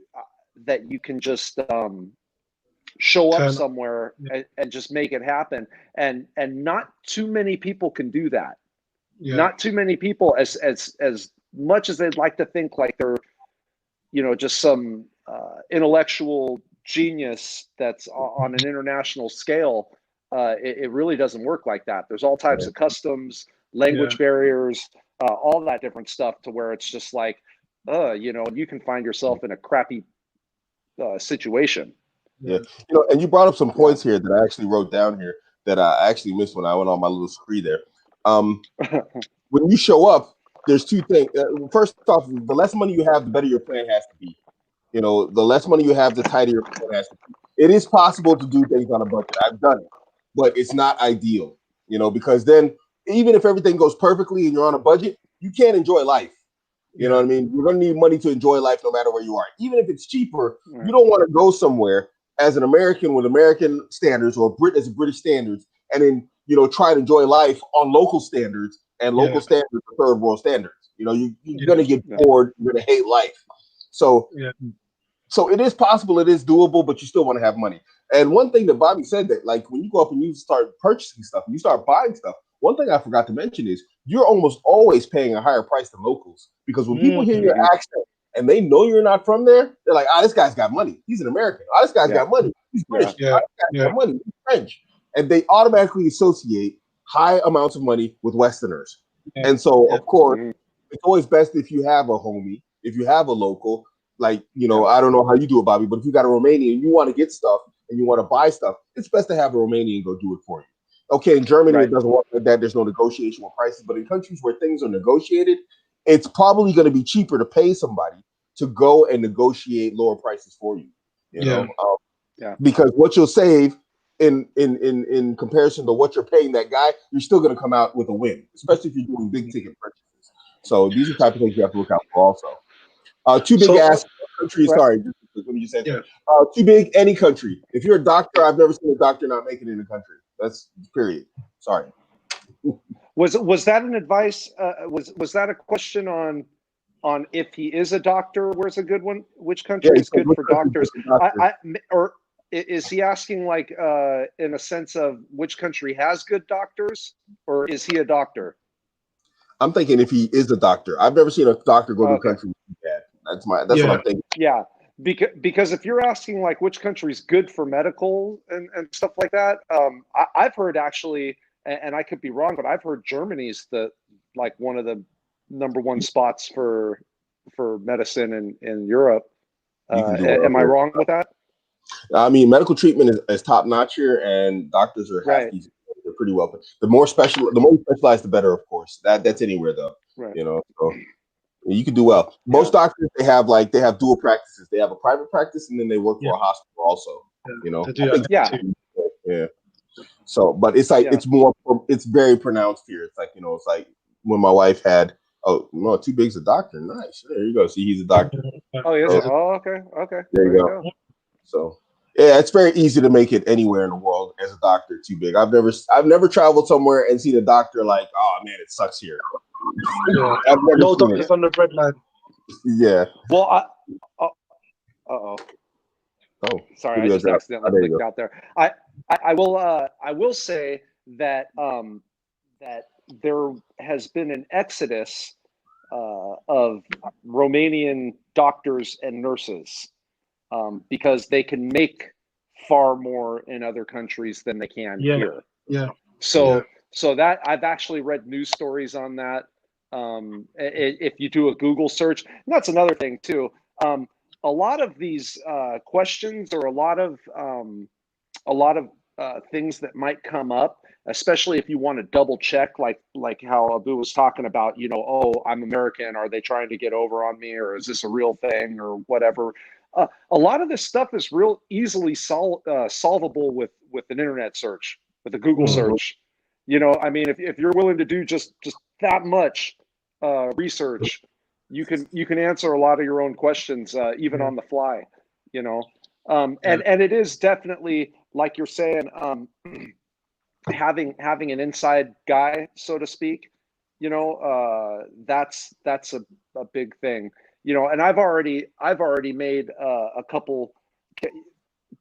can just show up somewhere and just make it happen, and not too many people can do that. Not too many people, as much as they'd like to think like they're just some intellectual genius that's on an international scale. It really doesn't work like that. There's all types of customs, language barriers, all that different stuff, to where it's just like, you can find yourself in a crappy situation. Yeah. And you brought up some points here that I actually wrote down here that I actually missed when I went on my little spree there. When you show up, there's two things. First off, the less money you have, the better your plan has to be. The less money you have, the tighter your plan has to be. It is possible to do things on a budget. I've done it, but it's not ideal, because then even if everything goes perfectly and you're on a budget, you can't enjoy life. You know what I mean? You're going to need money to enjoy life no matter where you are. Even if it's cheaper, you don't want to go somewhere as an American with American standards, or as a British standards, and then, try to enjoy life on local standards, and local standards are third world standards. You're going to get bored. You're going to hate life. So it is possible, it is doable, but you still want to have money. And one thing that Bobby said, that like when you go up and you start purchasing stuff and you start buying stuff, one thing I forgot to mention is you're almost always paying a higher price than locals, because when people hear your accent and they know you're not from there, they're like, this guy's got money. He's an American. This guy's got money. He's British. This guy's got money. He's French. And they automatically associate high amounts of money with Westerners. And so, of course, it's always best if you have a homie, if you have a local, like, I don't know how you do it, Bobby, but if you got a Romanian and you want to get stuff and you want to buy stuff, it's best to have a Romanian go do it for you. Okay, in Germany, it doesn't work like that. There's no negotiation with prices. But in countries where things are negotiated, it's probably going to be cheaper to pay somebody to go and negotiate lower prices for you. Because what you'll save in comparison to what you're paying that guy, you're still going to come out with a win, especially if you're doing big ticket purchases. So these are the type of things you have to look out for also. Too big ass country. Sorry, let me just say too big any country. If you're a doctor, I've never seen a doctor not make it in the country. That's period. Sorry. Was that an advice? Was that a question on if he is a doctor? Where's a good one? Which country is good for doctors? Or is he asking like in a sense of which country has good doctors, or is he a doctor? I'm thinking if he is a doctor. I've never seen a doctor go to a Okay. country bad. That's what I'm thinking. Yeah, because if you're asking like which country's good for medical and stuff like that, I've heard actually, and I could be wrong, but I've heard Germany's like one of the #1 spots for medicine in Europe. You can do well Am I here. wrong with that? I mean, medical treatment is top notch here, and doctors are half Right. decent. They're pretty well. The more specialized, the better, of course. That's anywhere though. Right. So you can do well. Most doctors they have dual practices. They have a private practice, and then they work for a hospital also. To do I think Yeah. yeah. So, but it's like it's very pronounced here. It's like it's like when my wife had too big's a doctor. Nice. There you go. See, he's a doctor. Oh, yes. So, Okay. There you go. So yeah, it's very easy to make it anywhere in the world as a doctor. Too big. I've never traveled somewhere and seen a doctor like, oh man, it sucks here. I've never no doctors on the bread line. Yeah. Well, oh, sorry, I just accidentally clicked out there. I will say that that there has been an exodus of Romanian doctors and nurses because they can make far more in other countries than they can here. Yeah. So that I've actually read news stories on that. If you do a Google search, and that's another thing too. A lot of these questions or a lot of things that might come up, especially if you want to double check, like how Abu was talking about, oh, I'm American. Are they trying to get over on me, or is this a real thing, or whatever? A lot of this stuff is real easily solvable with an internet search, with a Google search. I mean, if you're willing to do just that much research, you can answer a lot of your own questions even on the fly. And it is definitely, like you're saying, having an inside guy, so to speak. That's a big thing. And I've already made a couple,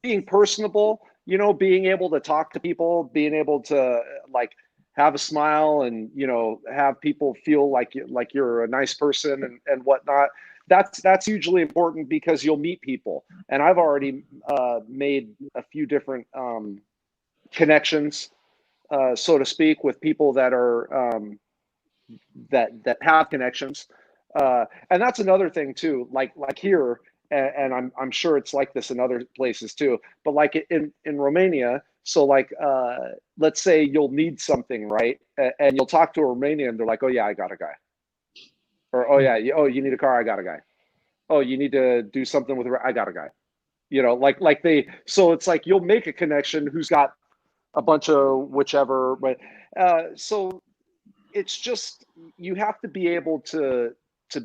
being personable, being able to talk to people, being able to like have a smile and have people feel like you're a nice person and whatnot. That's hugely important because you'll meet people, and I've already made a few different connections, so to speak, with people that are that have connections, and that's another thing too. Like here, and I'm sure it's like this in other places too. But like in Romania, so like let's say you'll need something, right? And you'll talk to a Romanian, they're like, oh yeah, I got a guy. Or oh yeah, you need a car, I got a guy. Oh, you need to do something with I got a guy. Like they, so it's like you'll make a connection who's got a bunch of whichever, but so it's just, you have to be able to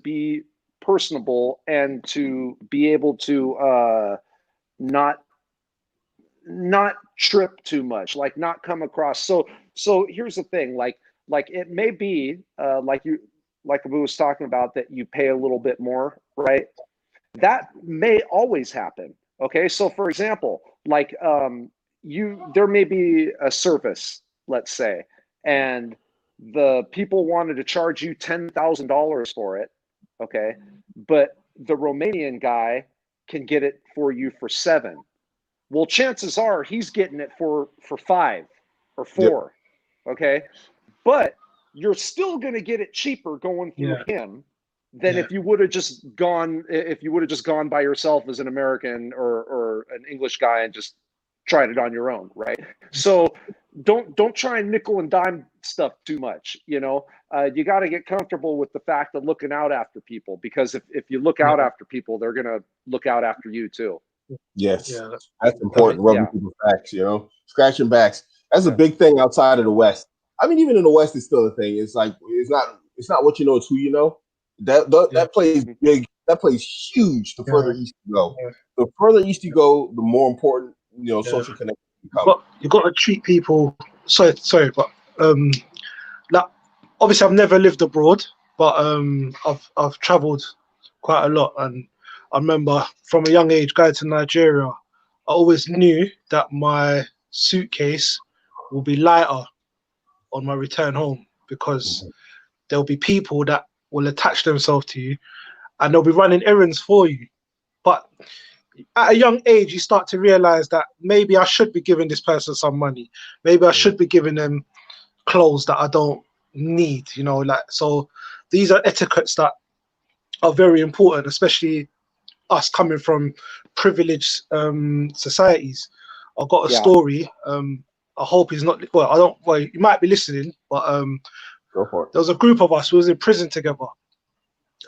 be personable and to be able to not trip too much, like not come across. So here's the thing, like it may be like Abu was talking about, that you pay a little bit more, right? That may always happen. Okay, so for example, like there may be a service, let's say, and the people wanted to charge you $10,000 for it, okay, but the Romanian guy can get it for you for $7,000. Well, chances are he's getting it for $5,000 or $4,000, okay, but you're still going to get it cheaper going through him than if you would have just gone by yourself as an American or an English guy and just tried it on your own, right? So don't try and nickel and dime stuff too much. You got to get comfortable with the fact of looking out after people, because if you look out after people, they're gonna look out after you too. Yes, that's important. Rubbing people's backs, scratching backs. That's a big thing outside of the West. I mean, even in the West, it's still a thing. It's like it's not what you know, it's who you know. That plays big. That plays huge. The further east you go, the further east you go, the more important social connection become. You got to treat people. Sorry, but like obviously I've never lived abroad, but I've travelled quite a lot, and I remember from a young age going to Nigeria, I always knew that my suitcase will be lighter on my return home, because there'll be people that will attach themselves to you, and they'll be running errands for you. But at a young age, you start to realize that maybe I should be giving this person some money. Maybe I should be giving them clothes that I don't need, you know, like, so these are etiquettes that are very important, especially us coming from privileged societies. I've got a Yeah. story. I hope he's not, well, I don't, well, you might be listening, but Go for it. there was a group of us who was in prison together,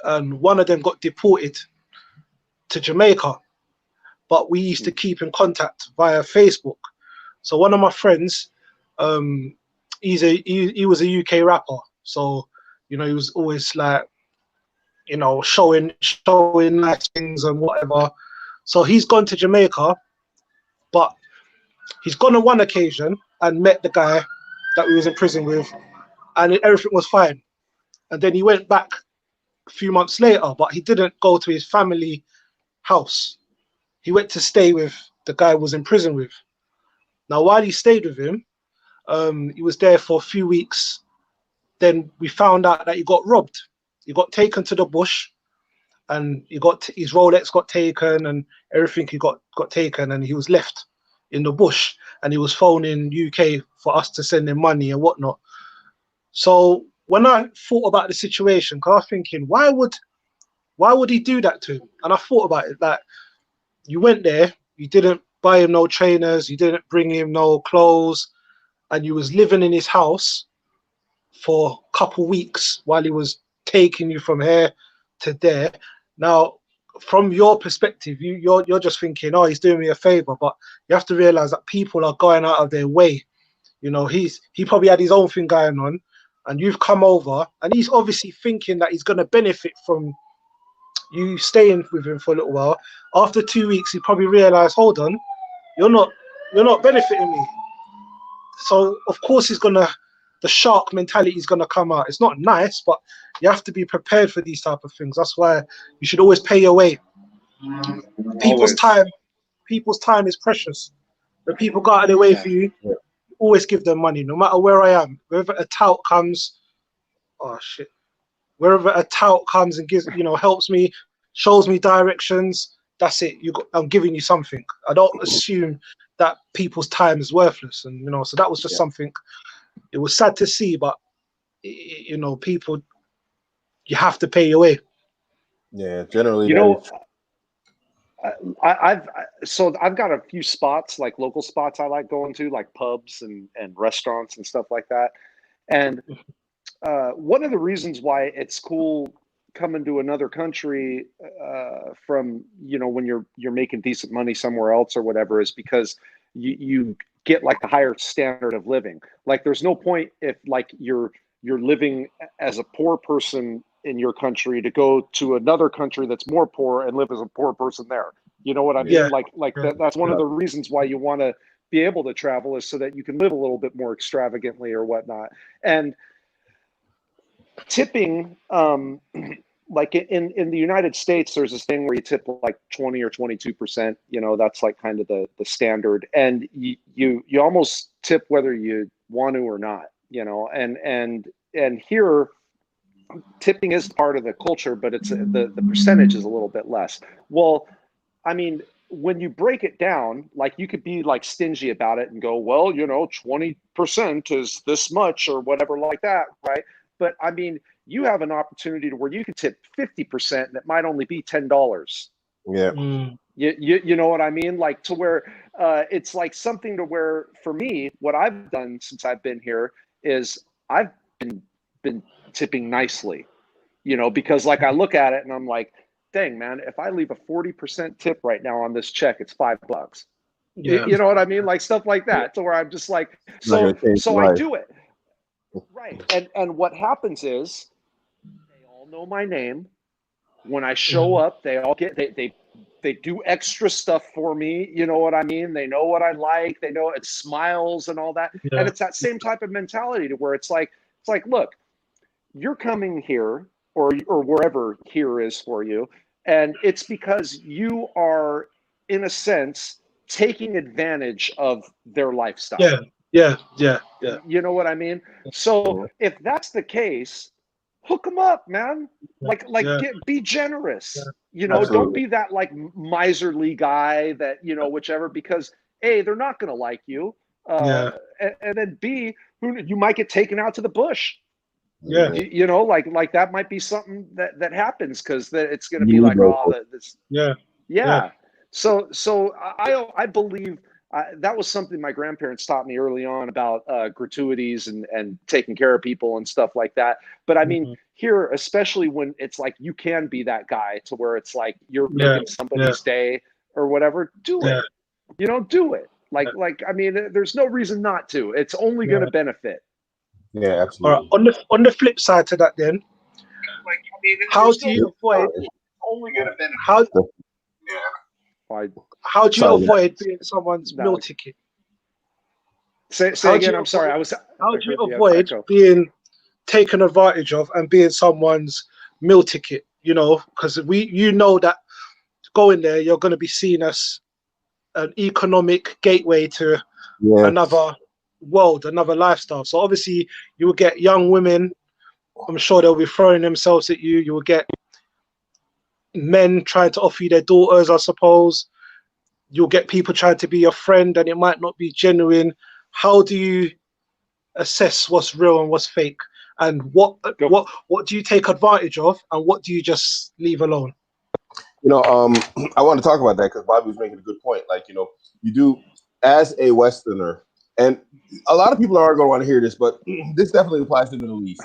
and one of them got deported to Jamaica, but we used to keep in contact via Facebook. So one of my friends, he was a UK rapper, so you know he was always like, you know, showing nice things and whatever. So he's gone to Jamaica, but he's gone on one occasion and met the guy that we was in prison with, and everything was fine. And then he went back a few months later, but he didn't go to his family house. He went to stay with the guy who was in prison with. Now, while he stayed with him, he was there for a few weeks. Then we found out that he got robbed. He got taken to the bush, and he got his Rolex got taken, and everything he got taken, and he was left in the bush. And he was phoning UK for us to send him money and whatnot. So when I thought about the situation, because I was thinking, why would he do that to him? And I thought about it, like, you went there, you didn't buy him no trainers, you didn't bring him no clothes, and you was living in his house for a couple weeks while he was taking you from here to there. Now, from your perspective, you're just thinking, oh, he's doing me a favor, but you have to realize that people are going out of their way. You know, he probably had his own thing going on, and you've come over, and he's obviously thinking that he's going to benefit from you staying with him for a little while. After 2 weeks, he probably realized, hold on, you're not benefiting me. So of course the shark mentality is gonna come out. It's not nice, but you have to be prepared for these type of things. That's why you should always pay your way. People's time is precious. When people go out of their way for you, always give them money, no matter where I am. Wherever a tout comes, wherever a tout comes and gives, you know, helps me, shows me directions, that's it. I'm giving you something. I don't assume that people's time is worthless, and you know, so that was just something. It was sad to see, but you know, people, you have to pay your way. Yeah, generally, you know, I've got a few spots, like local spots I like going to, like pubs and restaurants and stuff like that. And one of the reasons why it's cool coming to another country from, you know, when you're making decent money somewhere else or whatever, is because you get like a higher standard of living. Like there's no point if like you're living as a poor person in your country to go to another country that's more poor and live as a poor person there. You know what I mean? Yeah. That's one of the reasons why you want to be able to travel, is so that you can live a little bit more extravagantly or whatnot. And tipping, like in the United States, there's this thing where you tip like 20 or 22%. You know, that's like kind of the standard, and you almost tip whether you want to or not. You know, and here, tipping is part of the culture, but it's the percentage is a little bit less. Well, I mean, when you break it down, like you could be like stingy about it and go, well, you know, 20% is this much or whatever like that, right? But I mean, you have an opportunity to where you can tip 50% and it might only be $10. yeah, You know what I mean? Like to where it's like something to where, for me, what I've done since I've been here is I've been tipping nicely, you know, because like I look at it and I'm like, dang, man, if I leave a 40% tip right now on this check, it's $5. Yeah. You know what I mean? Like stuff like that, to where I'm just like, so I do it. Right. And what happens is they all know my name. When I show up, they all get, they do extra stuff for me. You know what I mean? They know what I like. They know it, smiles and all that. Yeah. And it's that same type of mentality to where it's like, look, you're coming here or wherever here is for you. And it's because you are, in a sense, taking advantage of their lifestyle. Yeah. You know what I mean? So if that's the case, hook them up, man. Be generous. You know, don't be that like miserly guy that, you know, whichever, because A, they're not going to like you. And then B, you might get taken out to the bush. You know, like that might be something that happens, because it's going to be like, So I believe that was something my grandparents taught me early on about gratuities and taking care of people and stuff like that. But I mean, here, especially when it's like you can be that guy to where it's like you're making somebody's day or whatever, do it. You know, do it. Like I mean, there's no reason not to. It's only going to benefit. Yeah, absolutely. All right. On the flip side to that, then, how do you avoid? How do you avoid being someone's meal ticket? Say again. I'm sorry. How do you avoid being taken advantage of and being someone's meal ticket? You know, because you know that going there, you're going to be seen as an economic gateway to another world, another lifestyle. So obviously you will get young women, I'm sure they'll be throwing themselves at you. You will get men trying to offer you their daughters, I suppose. You'll get people trying to be your friend and it might not be genuine. How do you assess what's real and what's fake? And what do you take advantage of and what do you just leave alone? You know, I want to talk about that because Bobby was making a good point. Like, you know, you do, as a Westerner, and a lot of people aren't going to want to hear this, but this definitely applies to the Middle East.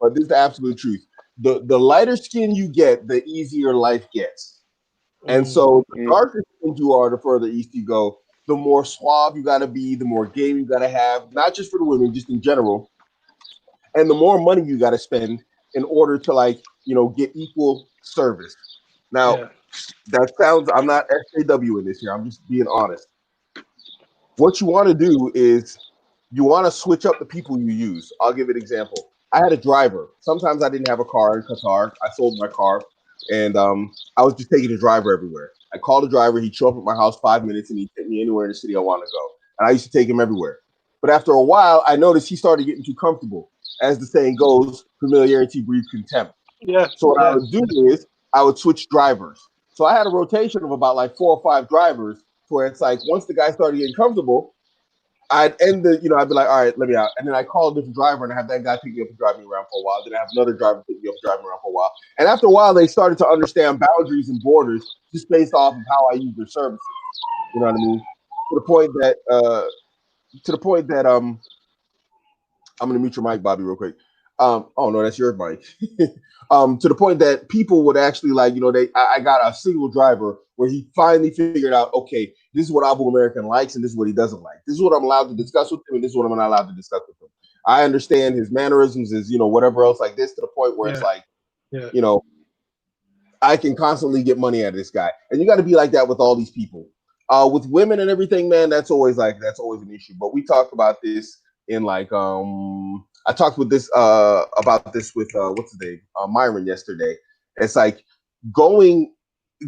But this is the absolute truth. The lighter skin you get, the easier life gets. And so the darker skinned you are, the further east you go, the more suave you got to be, the more game you got to have, not just for the women, just in general. And the more money you got to spend in order to, like, you know, get equal service. Now, that sounds, I'm not SJW in this here. I'm just being honest. What you want to do is you want to switch up the people you use. I'll give an example. I had a driver. Sometimes I didn't have a car in Qatar. I sold my car, and I was just taking the driver everywhere. I called the driver. He'd show up at my house 5 minutes, and he'd take me anywhere in the city I want to go. And I used to take him everywhere. But after a while, I noticed he started getting too comfortable. As the saying goes, familiarity breeds contempt. So what I would do is I would switch drivers. So I had a rotation of about like 4 or 5 drivers, where it's like once the guy started getting comfortable, I'd end the, you know, I'd be like, all right, let me out. And then I call a different driver and I have that guy pick me up and drive me around for a while. Then I have another driver pick me up and drive me around for a while. And after a while, they started to understand boundaries and borders just based off of how I use their services. You know what I mean? To the point that I'm gonna mute your mic, Bobby, real quick. Oh no, that's your mic. To the point that people would actually, like, you know, I got a single driver where he finally figured out, okay, this is what Abuamerican likes and this is what he doesn't like. This is what I'm allowed to discuss with him and this is what I'm not allowed to discuss with him. I understand his mannerisms, his, you know, whatever else like this, to the point where it's like, you know, I can constantly get money out of this guy. And you got to be like that with all these people. With women and everything, man, that's always an issue. But we talked about this in like I talked with this about this with what's his name, Myron, yesterday. It's like going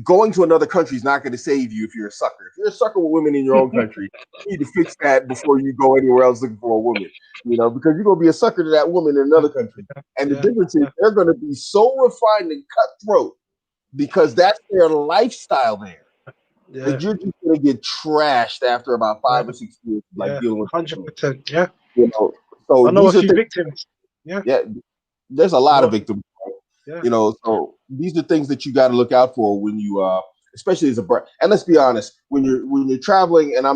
to another country is not going to save you if you're a sucker. If you're a sucker with women in your own country, you need to fix that before you go anywhere else looking for a woman. You know, because you're going to be a sucker to that woman in another country. And the difference is they're going to be so refined and cutthroat because that's their lifestyle there. That you're just going to get trashed after about 5 or 6 years, like dealing with 100%. Yeah. You know, so I know a few victims. Yeah, there's a lot of victims. Yeah. You know, so these are things that you got to look out for when you, especially as a brand. And let's be honest, when you're traveling, and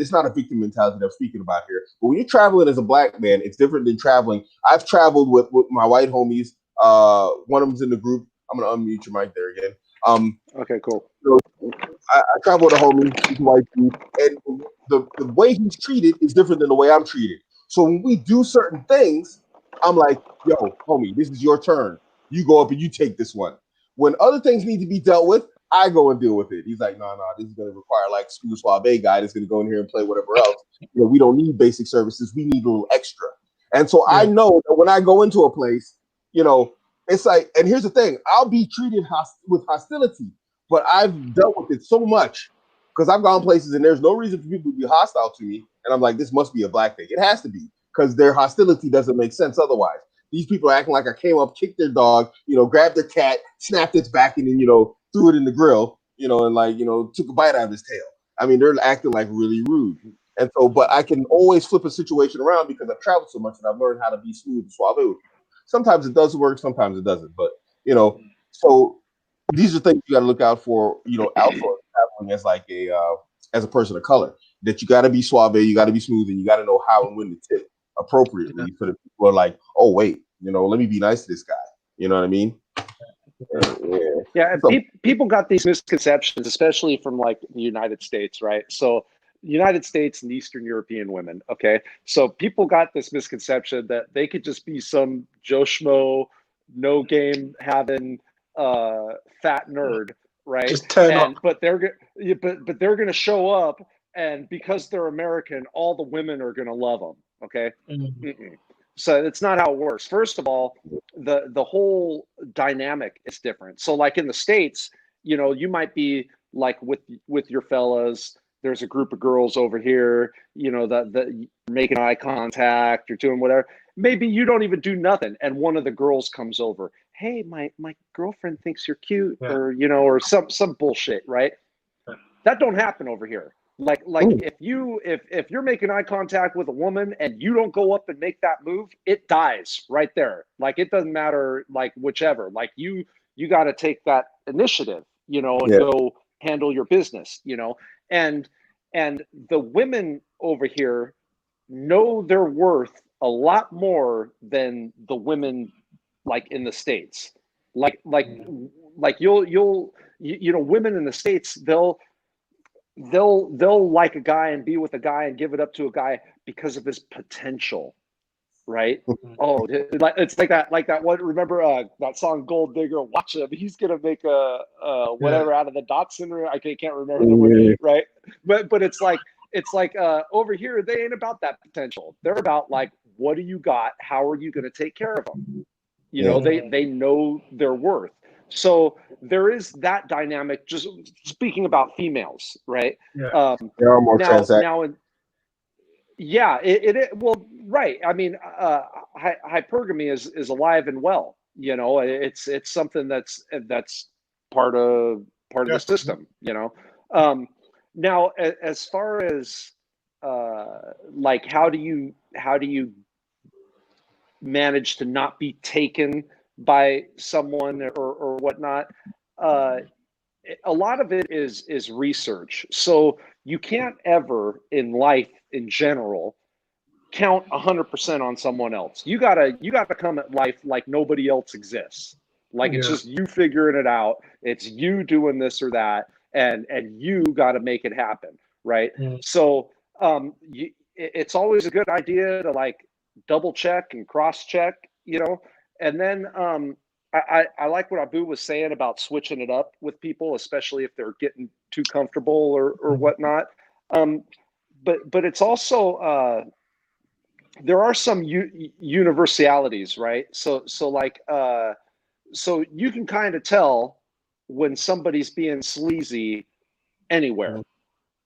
it's not a victim mentality that I'm speaking about here. But when you're traveling as a black man, it's different than traveling. I've traveled with my white homies. One of them's in the group. I'm gonna unmute your mic there again. Okay, cool. So I travel with a homie, he's white dude, and the way he's treated is different than the way I'm treated. So when we do certain things, I'm like, yo, homie, this is your turn. You go up and you take this one. When other things need to be dealt with, I go and deal with it. He's like, no, this is going to require like school suave guy that's going to go in here and play whatever else. You know, we don't need basic services. We need a little extra. And so I know that when I go into a place, you know, it's like, and here's the thing, I'll be treated with hostility, but I've dealt with it so much because I've gone places and there's no reason for people to be hostile to me. And I'm like, this must be a black thing. It has to be because their hostility doesn't make sense otherwise. these people are acting like I came up, kicked their dog, grabbed their cat, snapped its back, and then threw it in the grill, and like took a bite out of his tail. I mean, they're acting like really rude. And so, but I can always flip a situation around because I've traveled so much and I've learned how to be smooth and suave with people. Sometimes it does work, sometimes it doesn't. But so these are things you got to look out for. Outside traveling as like as a person of color, that you got to be suave, you got to be smooth, and you got to know how and when to tip appropriately, so that people are like, oh wait, let me be nice to this guy. You know what I mean? Yeah, and people got these misconceptions, especially from like the United States, right? So United States and Eastern European women, okay? So people got this misconception that they could just be some Joe Schmo, no game having fat nerd, right? Just turn up. But they're gonna show up, and because they're American, all the women are gonna love them, okay? Mm-mm. So it's not how it works. First of all, the whole dynamic is different. So like in the States, you might be like with your fellas, there's a group of girls over here, that you're making eye contact, you're doing whatever. Maybe you don't even do nothing, and one of the girls comes over. Hey, my girlfriend thinks you're cute, or or some bullshit, right? That don't happen over here. Like if you're making eye contact with a woman and you don't go up and make that move, it dies right there. Like it doesn't matter, like whichever. Like you got to take that initiative, and go handle your business, and the women over here know their worth a lot more than the women like in the States. Like you'll women in the States, they'll like a guy and be with a guy and give it up to a guy because of his potential, right? Oh, it's like that one. Remember that song Gold Digger? Watch him, he's gonna make a whatever out of the Datsun. I can't remember the word, right? But it's like over here they ain't about that potential. They're about like, what do you got? How are you gonna take care of them? They know their worth. So there is that dynamic. Just speaking about females, right? Yeah. They are more transactional. Well, right. I mean, hypergamy is alive and well. It's something that's part of the system. Now, as far as like, how do you manage to not be taken by someone or whatnot? A lot of it is research. So you can't ever in life in general count 100% on someone else. You gotta come at life like nobody else exists. Like it's just you figuring it out. It's you doing this or that, and you got to make it happen, right? So it's always a good idea to like double check and cross check, and then I like what Abu was saying about switching it up with people, especially if they're getting too comfortable or whatnot. But it's also there are some universalities, right? So like so you can kind of tell when somebody's being sleazy anywhere.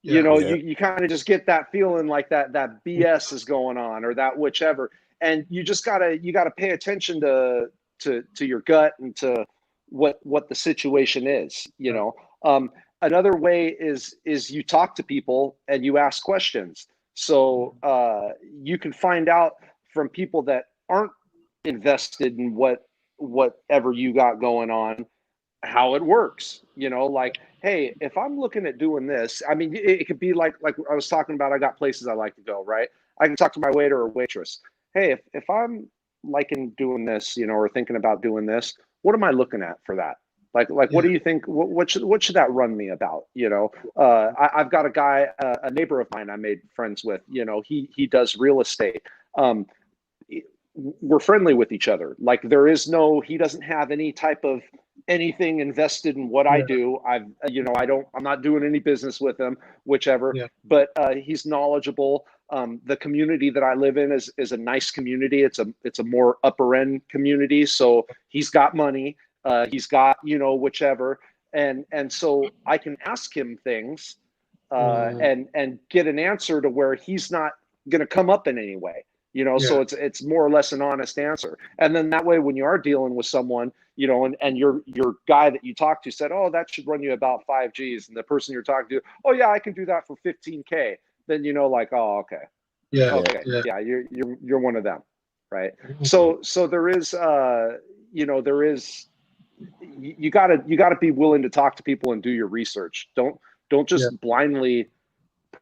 You kind of just get that feeling like that BS is going on, or that whichever, and you gotta pay attention to your gut and to what the situation is. Another way is you talk to people and you ask questions. So you can find out from people that aren't invested in whatever you got going on, how it works. Like, hey, if I'm looking at doing this, I mean, it could be like I was talking about, I got places I like to go, right? I can talk to my waiter or waitress. Hey, if I'm liking doing this, or thinking about doing this, what am I looking at for that? Like, what do you think? What should that run me about? I've got a guy, a neighbor of mine I made friends with. He does real estate. We're friendly with each other. Like he doesn't have any type of anything invested in what I do. I'm not doing any business with him, whichever, but he's knowledgeable. The community that I live in is a nice community. It's a more upper end community. So he's got money, he's got, whichever. And so I can ask him things, and get an answer to where he's not going to come up in any way. you know, so it's more or less an honest answer. And then that way, when you are dealing with someone, you know, and your guy that you talked to said, oh, that should run you about 5 G's, and the person you're talking to, oh yeah, I can do that for 15K, then you know, like, oh, okay, yeah, you're one of them, right? So there is, you know, there is, you gotta be willing to talk to people and do your research. Don't just blindly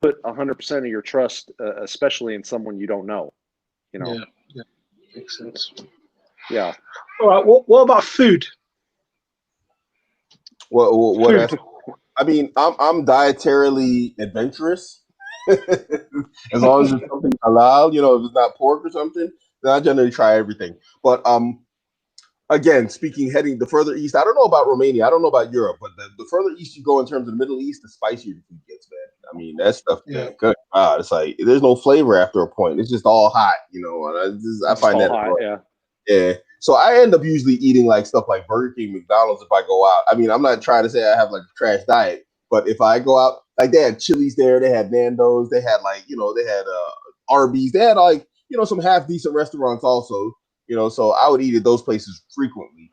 put 100% of your trust, especially in someone you don't know. You know. Yeah, makes sense. Yeah. All right. What about food? What else? I mean, I'm dietarily adventurous. As long as it's something halal, you know, if it's not pork or something, then I generally try everything. But again, heading the further east, I don't know about Romania, I don't know about Europe, but the further east you go in terms of the Middle East, the spicier the food gets, man. I mean, that stuff, man, good. Wow, it's like there's no flavor after a point. It's just all hot, you know. And I find that hot, yeah. So I end up usually eating like stuff like Burger King, McDonald's if I go out. I mean, I'm not trying to say I have like a trash diet, but if I go out, like they had Chili's there, they had Nando's, they had like, you know, they had Arby's, they had like, you know, some half decent restaurants also, you know, so I would eat at those places frequently.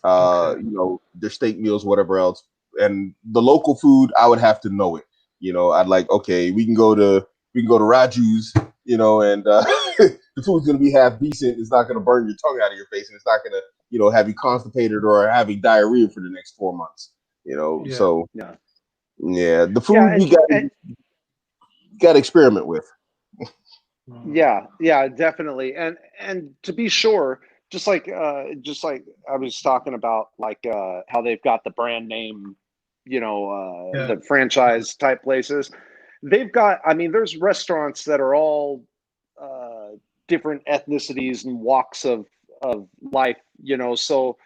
You know, their steak meals, whatever else. And the local food, I would have to know it. You know, I'd like, okay, we can go to Raju's, you know, and the food's gonna be half decent. It's not gonna burn your tongue out of your face, and it's not gonna, you know, have you constipated or having diarrhea for the next 4 months. You know, so the food you got to experiment with. Yeah, definitely. And to be sure, just like I was talking about, like how they've got the brand name, you know, the franchise type places. They've got, I mean, there's restaurants that are all different ethnicities and walks of life, you know. So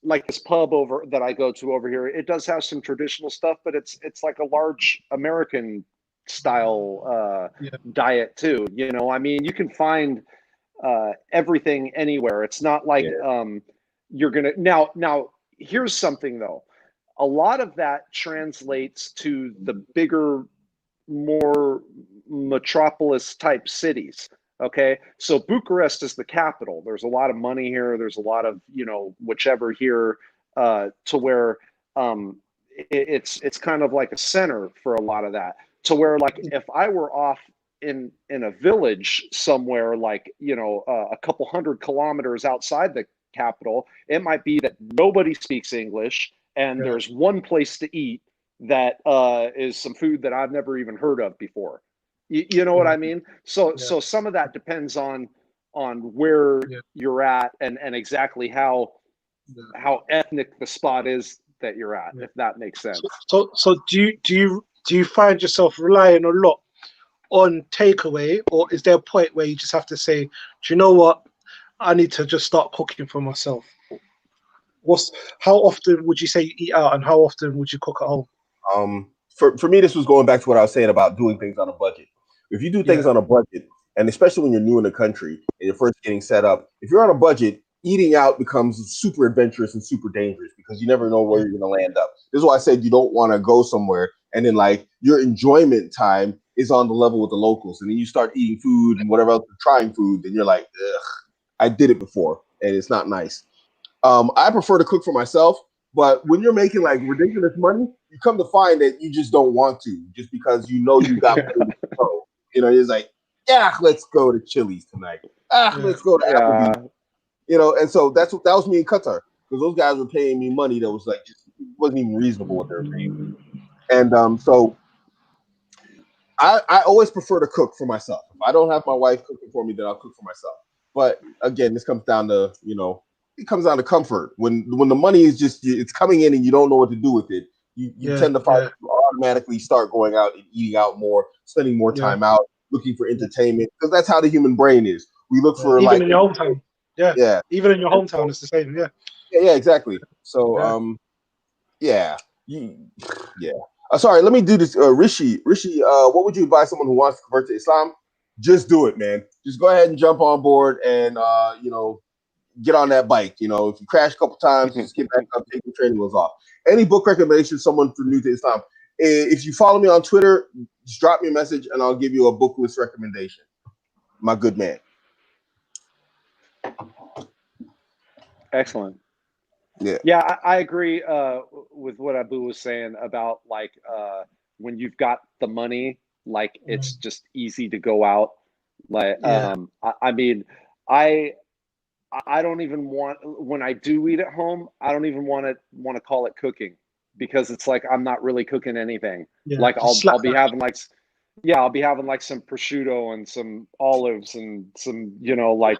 like this pub over that I go to over here, it does have some traditional stuff, but it's like a large American style diet too. You know, I mean, you can find everything anywhere. It's not like you're gonna now. Here's something though. A lot of that translates to the bigger, more metropolis type cities. Okay, so Bucharest is the capital. There's a lot of money here. There's a lot of, you know, whichever here, to where it's kind of like a center for a lot of that. To where, like, if I were off in a village somewhere, like, you know, a couple 100 kilometers outside the capital, it might be that nobody speaks English, and there's one place to eat that is some food that I've never even heard of before. You know what I mean? So some of that depends on where you're at and exactly how ethnic the spot is that you're at, if that makes sense. So do you find yourself relying a lot on takeaway, or is there a point where you just have to say, do you know what, I need to just start cooking for myself? How often would you say you eat out, and how often would you cook at home? For me, this was going back to what I was saying about doing things on a budget. If you do things on a budget, and especially when you're new in the country and you're first getting set up, if you're on a budget, eating out becomes super adventurous and super dangerous because you never know where you're going to land up. This is why I said you don't want to go somewhere and then like your enjoyment time is on the level with the locals, and then you start eating food and whatever else, trying food, and you're like, ugh, I did it before and it's not nice. I prefer to cook for myself, but when you're making like ridiculous money, you come to find that you just don't want to, just because you know you got money to go. You know, it's like, let's go to Chili's tonight. Let's go to Applebee's. You know, and so that was me in Qatar, because those guys were paying me money that was like, just wasn't even reasonable what they were paying me. And so I always prefer to cook for myself. If I don't have my wife cooking for me, then I'll cook for myself. But again, this comes down to, you know, it comes down to comfort. When the money is just, it's coming in and you don't know what to do with it, you tend to find you automatically start going out and eating out more, spending more time out, looking for entertainment, because that's how the human brain is. We look for even in your hometown. Even in your hometown, it's the same. Yeah, exactly. So sorry, let me do this. Rishi, what would you advise someone who wants to convert to Islam? Just do it, man. Just go ahead and jump on board and you know, get on that bike. You know, if you crash a couple times, just get back up, take the training wheels off. Any book recommendations, someone for new to Islam? If you follow me on Twitter, just drop me a message and I'll give you a book list recommendation. my good man. Excellent. Yeah. Yeah, I agree with what Abu was saying about like when you've got the money, like it's just easy to go out. Like I mean, I I don't even want when I do eat at home, I don't even want to call it cooking because it's like I'm not really cooking anything. Yeah, Like just I'll slap be that. having like yeah, I'll be having like some prosciutto and some olives and some, you know,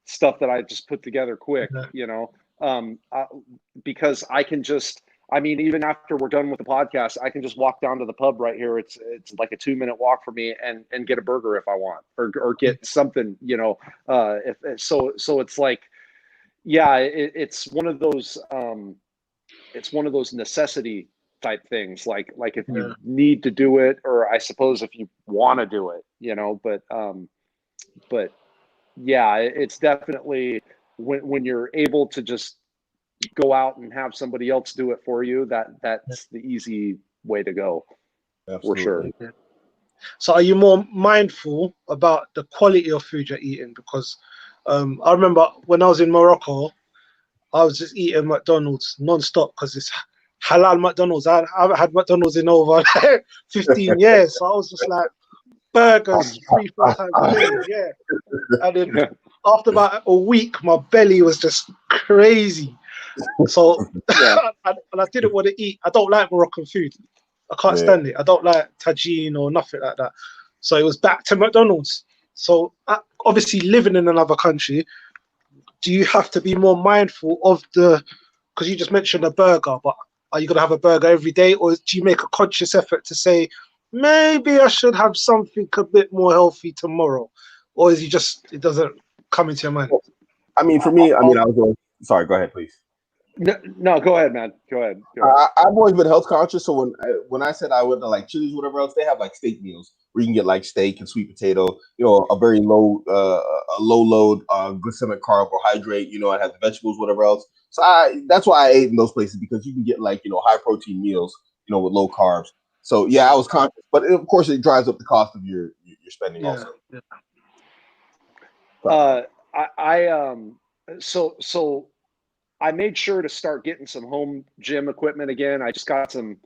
stuff that I just put together quick, Yeah, you know. Um I, because I can just I mean, even after we're done with the podcast, I can just walk down to the pub right here. It's like a 2 minute walk for me and get a burger if I want or get something, you know. If so it's like yeah, it's one of those necessity type things like if you yeah, need to do it or I suppose if you want to do it, you know, but yeah, it's definitely when you're able to just go out and have somebody else do it for you, yeah, that's the easy way to go for sure. Absolutely. yeah. So are you more mindful about the quality of food you're eating? Because I remember when I was in Morocco, I was just eating McDonald's non-stop because it's halal McDonald's. I haven't had McDonald's in over 15 years. So I was just like burgers 3-4 times a day. Yeah. And then after about a week, my belly was just crazy. So Yeah. and I didn't want to eat. I don't like Moroccan food. I can't Yeah. stand it. I don't like tagine or nothing like that. So it was back to McDonald's. So obviously living in another country, do you have to be more mindful of the, because you just mentioned a burger, but are you going to have a burger every day, or do you make a conscious effort to say, maybe I should have something a bit more healthy tomorrow? Or is you just, it doesn't come into your mind? I mean, for me, I mean, I was going, sorry, go ahead, please. No, go ahead, man. Go ahead. Go ahead. I've always been health conscious. So when I said I went to like Chili's, whatever else, they have like steak meals where you can get like steak and sweet potato, you know, a very low, a low load glycemic carbohydrate, you know, and have the vegetables, whatever else. So that's why I ate in those places because you can get like, you know, high protein meals, you know, with low carbs. So yeah, I was conscious, but of course it drives up the cost of your spending Yeah. also. Yeah. Uh, so I made sure to start getting some home gym equipment again. I just got some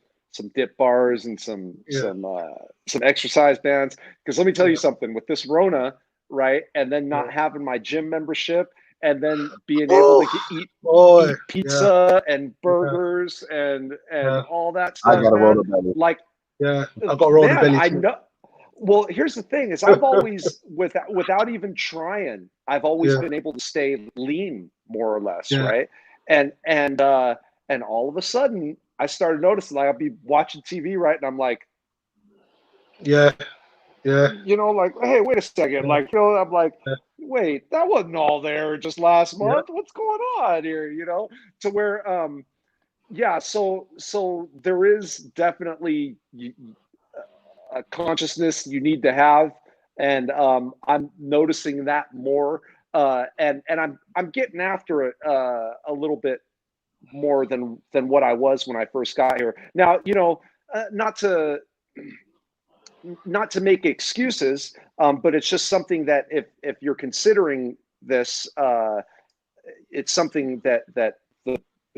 dip bars and Yeah. some exercise bands. Because let me tell you something, with this Rona, right, and then Yeah. not having my gym membership, and then being able Oh, to boy. eat Yeah. pizza and Yeah. burgers and Yeah. all that I stuff, got a roll man. of belly. Like, Yeah. I got a roll the man, belly I too. know. Well, here's the thing: is I've always, without even trying, I've always Yeah. been able to stay lean, more or less, Yeah. right? And all of a sudden, I started noticing, like, I'll be watching TV, right, and I'm like, Yeah. Yeah. you know, like, hey, wait a second, Yeah. like, you know, I'm like, Yeah. wait, that wasn't all there just last Yeah. month. What's going on here? You know, to where, yeah. So there is definitely a consciousness you need to have, and I'm noticing that more, and I'm getting after it a little bit more than what I was when I first got here. Now, you know, not to make excuses, but it's just something that if you're considering this, it's something that the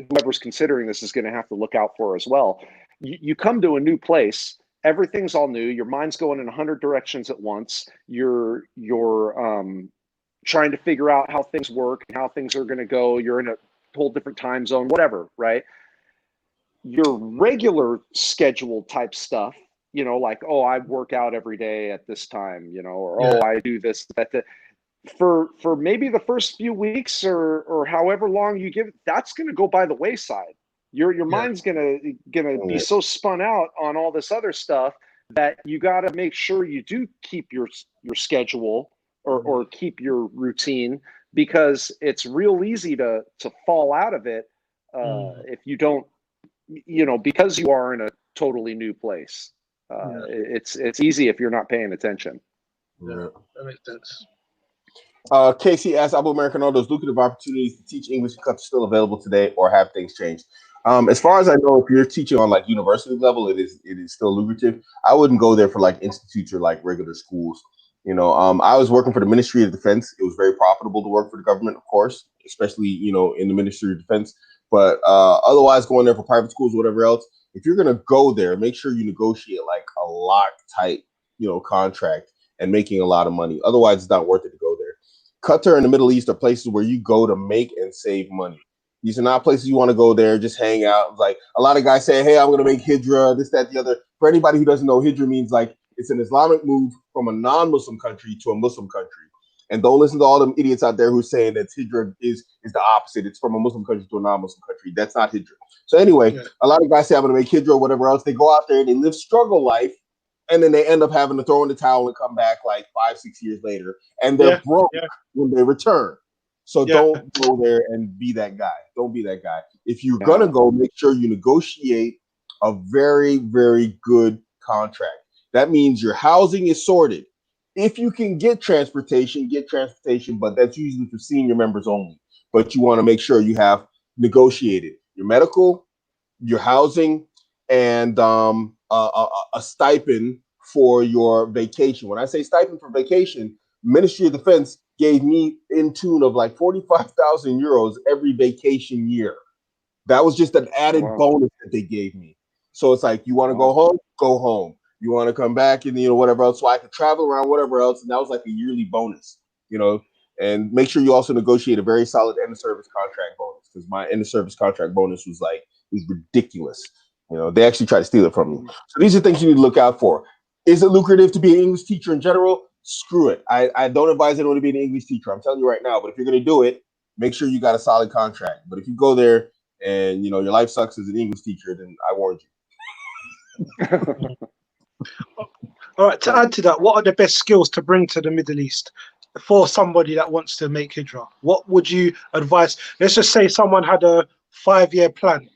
whoever's considering this is going to have to look out for as well. You come to a new place, everything's all new. Your mind's going in 100 directions at once. You're trying to figure out how things work and how things are going to go. You're in a whole different time zone, whatever, right? Your regular schedule type stuff, you know, like, oh, I work out every day at this time, you know, or Yeah. oh, I do this, that, for maybe the first few weeks or however long you give it, that's going to go by the wayside. Your Yeah. mind's gonna be so spun out on all this other stuff that you got to make sure you do keep your schedule or keep your routine, because it's real easy to fall out of it if you don't, you know, because you are in a totally new place. Yeah. It's easy if you're not paying attention. Yeah. That makes sense. Casey asks, Abuamerican, are those lucrative opportunities to teach English and culture still available today, or have things changed? As far as I know, if you're teaching on like university level, it is still lucrative. I wouldn't go there for like institutes or like regular schools. I was working for the Ministry of Defense. It was very profitable to work for the government, of course, especially, in the Ministry of Defense. But otherwise, going there for private schools, whatever else, if you're going to go there, make sure you negotiate like a lock type, contract and making a lot of money. Otherwise, it's not worth it to go there. Qatar and the Middle East are places where you go to make and save money. These are not places you want to go there, just hang out. Like a lot of guys say, hey, I'm going to make Hijra, this, that, the other. For anybody who doesn't know, Hijra means like it's an Islamic move from a non-Muslim country to a Muslim country. And don't listen to all them idiots out there who are saying that Hijra is the opposite. It's from a Muslim country to a non-Muslim country. That's not Hijra. So anyway, a lot of guys say I'm going to make Hijra or whatever else. They go out there and they live struggle life. And then they end up having to throw in the towel and come back like 5-6 years later. And they're broke when they return. So don't go there and be that guy. Don't be that guy. If you're going to go, make sure you negotiate a very, very good contract. That means your housing is sorted. If you can get transportation, but that's usually for senior members only. But you want to make sure you have negotiated your medical, your housing, and a stipend for your vacation. When I say stipend for vacation, Ministry of Defense gave me in tune of like 45,000 euros every vacation year. That was just an added bonus that they gave me. So it's like, you want to go home? Go home. You want to come back and, whatever else. So I could travel around, whatever else. And that was like a yearly bonus, and make sure you also negotiate a very solid end of service contract bonus, because my end of service contract bonus was ridiculous. They actually try to steal it from me. So these are things you need to look out for. Is it lucrative to be an English teacher in general? Screw it. I don't advise anyone to be an English teacher. I'm telling you right now. But if you're going to do it, make sure you got a solid contract. But if you go there and, your life sucks as an English teacher, then I warned you. All right. To add to that, what are the best skills to bring to the Middle East for somebody that wants to make Hijra? What would you advise? Let's just say someone had a 5-year plan.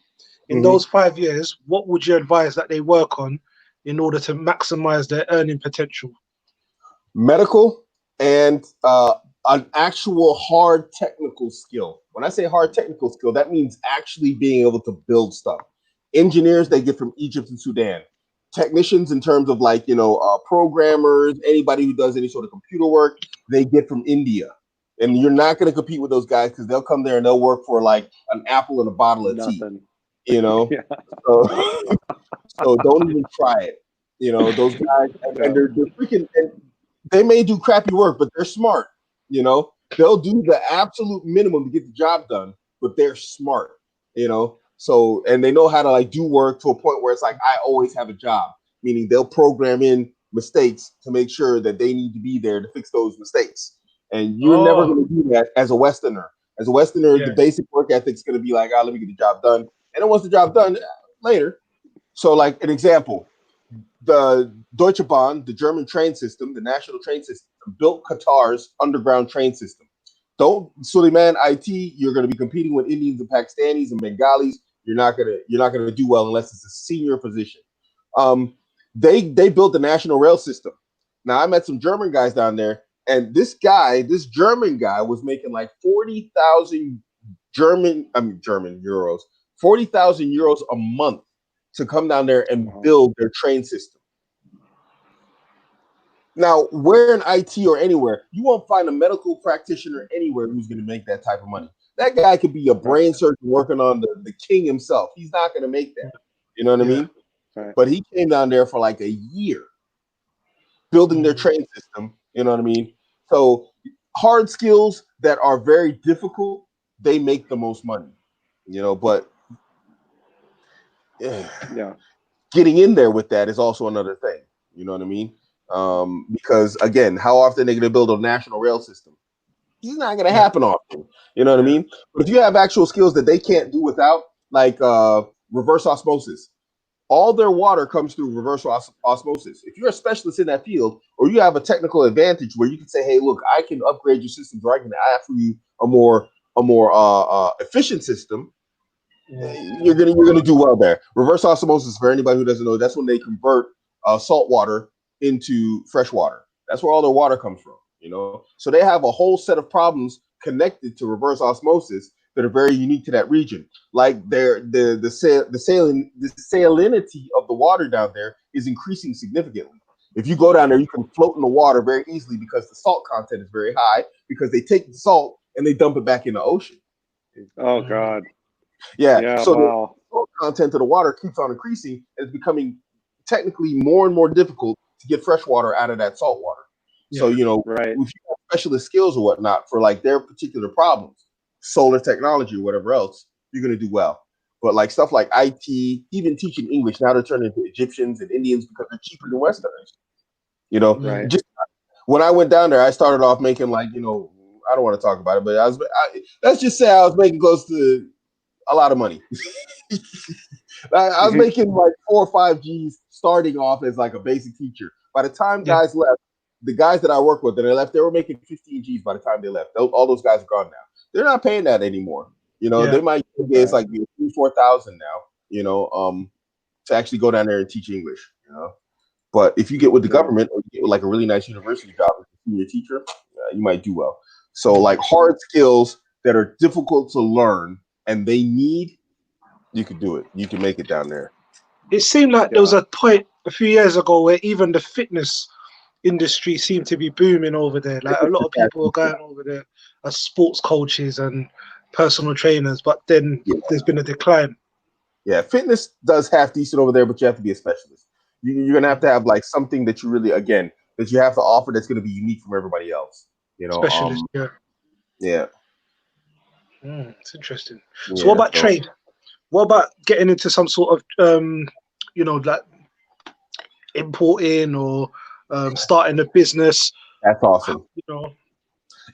In those 5 years, what would you advise that they work on in order to maximize their earning potential? Medical and an actual hard technical skill. When I say hard technical skill, that means actually being able to build stuff. Engineers, they get from Egypt and Sudan. Technicians, in terms of programmers, anybody who does any sort of computer work, they get from India. And you're not going to compete with those guys, because they'll come there and they'll work for like an apple and a bottle of tea. So don't even try it. Those guys, and they're freaking, and they may do crappy work, but they're smart. They'll do the absolute minimum to get the job done, but they're smart. So, and they know how to do work to a point where it's like, I always have a job, meaning they'll program in mistakes to make sure that they need to be there to fix those mistakes. And you're never going to do that as a Westerner. As a Westerner, the basic work ethic is going to be like, let me get the job done. And then once the job done, later. So like an example, the Deutsche Bahn, the German train system, the national train system, built Qatar's underground train system. Don't, Suleiman IT, you're going to be competing with Indians and Pakistanis and Bengalis. You're not gonna do well unless it's a senior position. They built the national rail system. Now I met some German guys down there, and this German guy was making like 40,000 German euros, 40,000 euros a month to come down there and build their train system. Now, where in IT or anywhere, you won't find a medical practitioner anywhere who's going to make that type of money. That guy could be a brain surgeon working on the king himself. He's not going to make that. You know what I mean? Right. But he came down there for like a year building their train system. You know what I mean? So hard skills that are very difficult, they make the most money. But getting in there with that is also another thing. You know what I mean? Because again, how often are they going to build a national rail system? It's not going to happen often. You know what I mean? But if you have actual skills that they can't do without, like reverse osmosis, all their water comes through reverse osmosis. If you're a specialist in that field, or you have a technical advantage where you can say, "Hey, look, I can upgrade your systems, or I can offer you a more efficient system," you're gonna do well there. Reverse osmosis, for anybody who doesn't know, that's when they convert salt water into fresh water. That's where all their water comes from. So they have a whole set of problems connected to reverse osmosis that are very unique to that region. Like the salinity of the water down there is increasing significantly. If you go down there, you can float in the water very easily because the salt content is very high because they take the salt and they dump it back in the ocean. Oh God. Yeah. Yeah. So Wow. the salt content of the water keeps on increasing and it's becoming technically more and more difficult to get fresh water out of that salt water. Yeah. So, you know, Right. if you have specialist skills or whatnot for like their particular problems, solar technology or whatever else, you're going to do well. But like stuff like IT, even teaching English, now they're turning into Egyptians and Indians because they're cheaper than Westerners. You know, Right. just when I went down there, I started off making like, you know, I don't want to talk about it, but let's just say I was making close to a lot of money. I was making like 4 or 5 G's starting off as like a basic teacher. By the time guys left, the guys that I work with, that they left, they were making 15 G's by the time they left. All those guys are gone now. They're not paying that anymore. You know, they might it's like 3,000-4,000 now. You know, to actually go down there and teach English. You know, but if you get with the government or you get with like a really nice university job as a senior teacher, you might do well. So like hard skills that are difficult to learn and they need, you could do it. You can make it down there. It seemed like there was a point a few years ago where even the fitness industry seemed to be booming over there. Like a lot of people were going over there as sports coaches and personal trainers, but then there's been a decline. Yeah, fitness does half decent over there, but you have to be a specialist. You're gonna have to have like something that you really, again, that you have to offer that's gonna be unique from everybody else. You know, Specialist, yeah. It's interesting. So what about trade? What about getting into some sort of you know, like importing or starting a business? That's awesome. You know,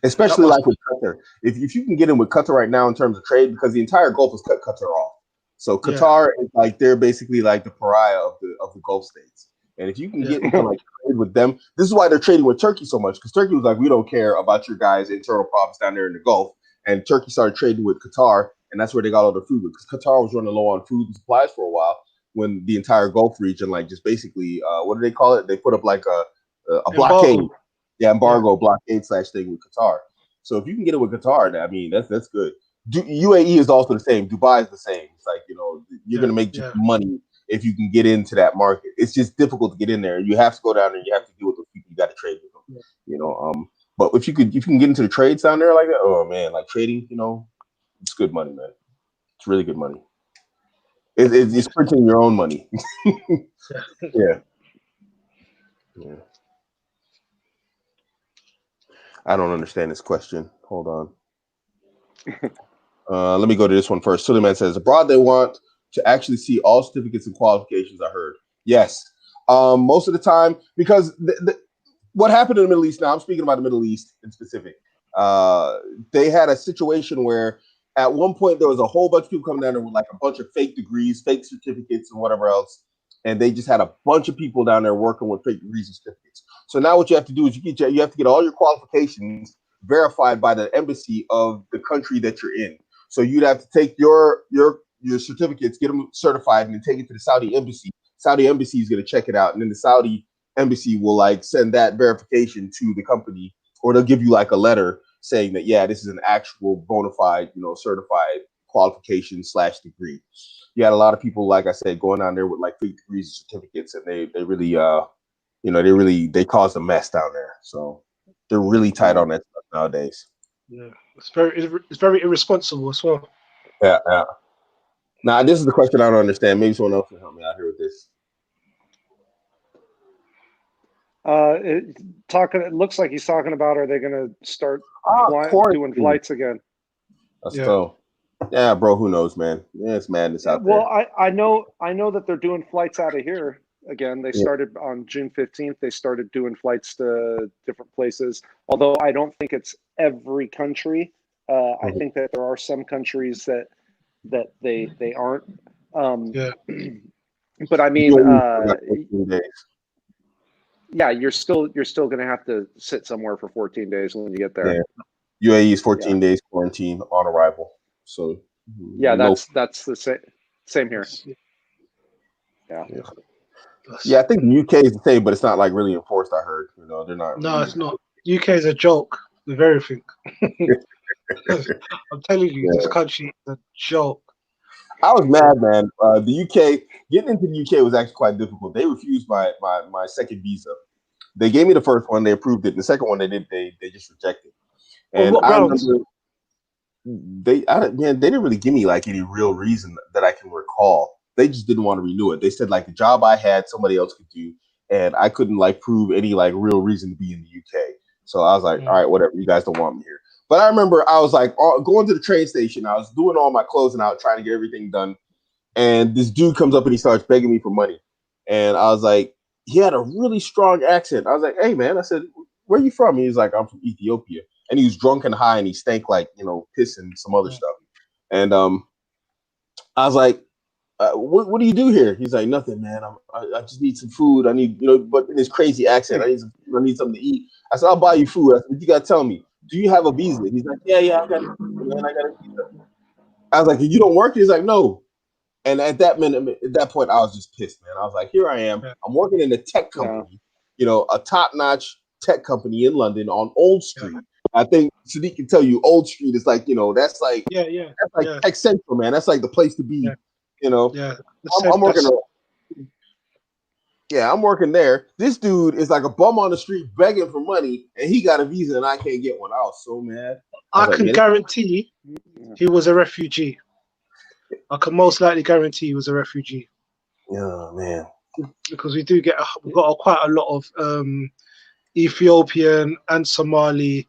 especially like with Qatar. If you can get in with Qatar right now in terms of trade, because the entire Gulf has cut Qatar off. So Qatar is like they're basically like the pariah of the Gulf states. And if you can get into like trade with them, this is why they're trading with Turkey so much, because Turkey was like, we don't care about your guys' internal profits down there in the Gulf. And Turkey started trading with Qatar, and that's where they got all the food, because Qatar was running low on food and supplies for a while when the entire Gulf region, like just basically, what do they call it? They put up like a blockade. Embargo, blockade / thing with Qatar. So if you can get it with Qatar, I mean, that's good. UAE is also the same. Dubai is the same. It's like, you know, you're going to make just money if you can get into that market. It's just difficult to get in there. You have to go down there. You have to deal with those people. You got to trade with them. You know, but if you can get into the trades down there like that, oh man, like trading, you know, it's good money, man. It's really good money. It's printing your own money. Yeah. I don't understand this question. Hold on. Let me go to this one first. Suleiman says, abroad they want to actually see all certificates and qualifications, I heard. Yes. Most of the time, because what happened in the Middle East, now I'm speaking about the Middle East in specific, they had a situation where at one point there was a whole bunch of people coming down there with like a bunch of fake degrees, fake certificates, and whatever else. And they just had a bunch of people down there working with fake degrees and certificates. So now what you have to do is you have to get all your qualifications verified by the embassy of the country that you're in. So you'd have to take your certificates, get them certified, and then take it to the Saudi embassy. Saudi embassy is going to check it out, and then the Saudi embassy will like send that verification to the company, or they'll give you like a letter saying that this is an actual bona fide, you know, certified qualification / degree. You had a lot of people, like I said, going down there with like fake degrees and certificates, and they really you know, they caused a mess down there. So they're really tight on that stuff nowadays. Yeah, it's very irresponsible as well. Yeah. Now this is the question I don't understand. Maybe someone else can help me out here with this. It looks like he's talking about, are they going to start doing flights again? That's so. Yeah, bro. Who knows, man? Yeah, it's madness out there. Well, I know that they're doing flights out of here again. They started on June 15th. They started doing flights to different places. Although I don't think it's every country. I think that there are some countries that they aren't. But I mean, you're still going to have to sit somewhere for 14 days when you get there. Yeah. UAE is 14 days quarantine on arrival. So that's the same here. Yeah, I think the UK is the same, but it's not like really enforced. I heard, you know, they're not. No, it's not. UK is a joke with everything. I'm telling you, this country is a joke. I was mad, man. The UK, getting into the UK was actually quite difficult. They refused my second visa. They gave me the first one, they approved it. The second one, they just rejected. On And what I grounds? remember they didn't really give me like any real reason that I can recall. They just didn't want to renew it. They said like the job I had, somebody else could do, and I couldn't like prove any like real reason to be in the UK. So I was like, all right, whatever. You guys don't want me here. But I remember I was like going to the train station. I was doing all my closing out, trying to get everything done. And this dude comes up and he starts begging me for money. And I was like, he had a really strong accent. I was like, hey, man. I said, where are you from? He's like, I'm from Ethiopia. And he was drunk and high and he stank like, piss and some other stuff. And I was like, what do you do here? He's like, nothing, man. I just need some food. I need, but in his crazy accent, I need something to eat. I said, I'll buy you food. I said, you got to tell me, do you have a visa? He's like, yeah, I got a visa, man. I got a visa. I was like, you don't work? He's like, no. And at that point, I was just pissed, man. I was like, here I am. I'm working in a tech company, a top-notch tech company in London on Old Street. I think Sadiq can tell you Old Street is like, that's like tech central, man. That's like the place to be, I'm working I'm working there. This dude is like a bum on the street begging for money, and he got a visa and I can't get one. I was so mad. I can guarantee he was a refugee. I can most likely guarantee he was a refugee. Yeah, man. Because we've got quite a lot of Ethiopian and Somali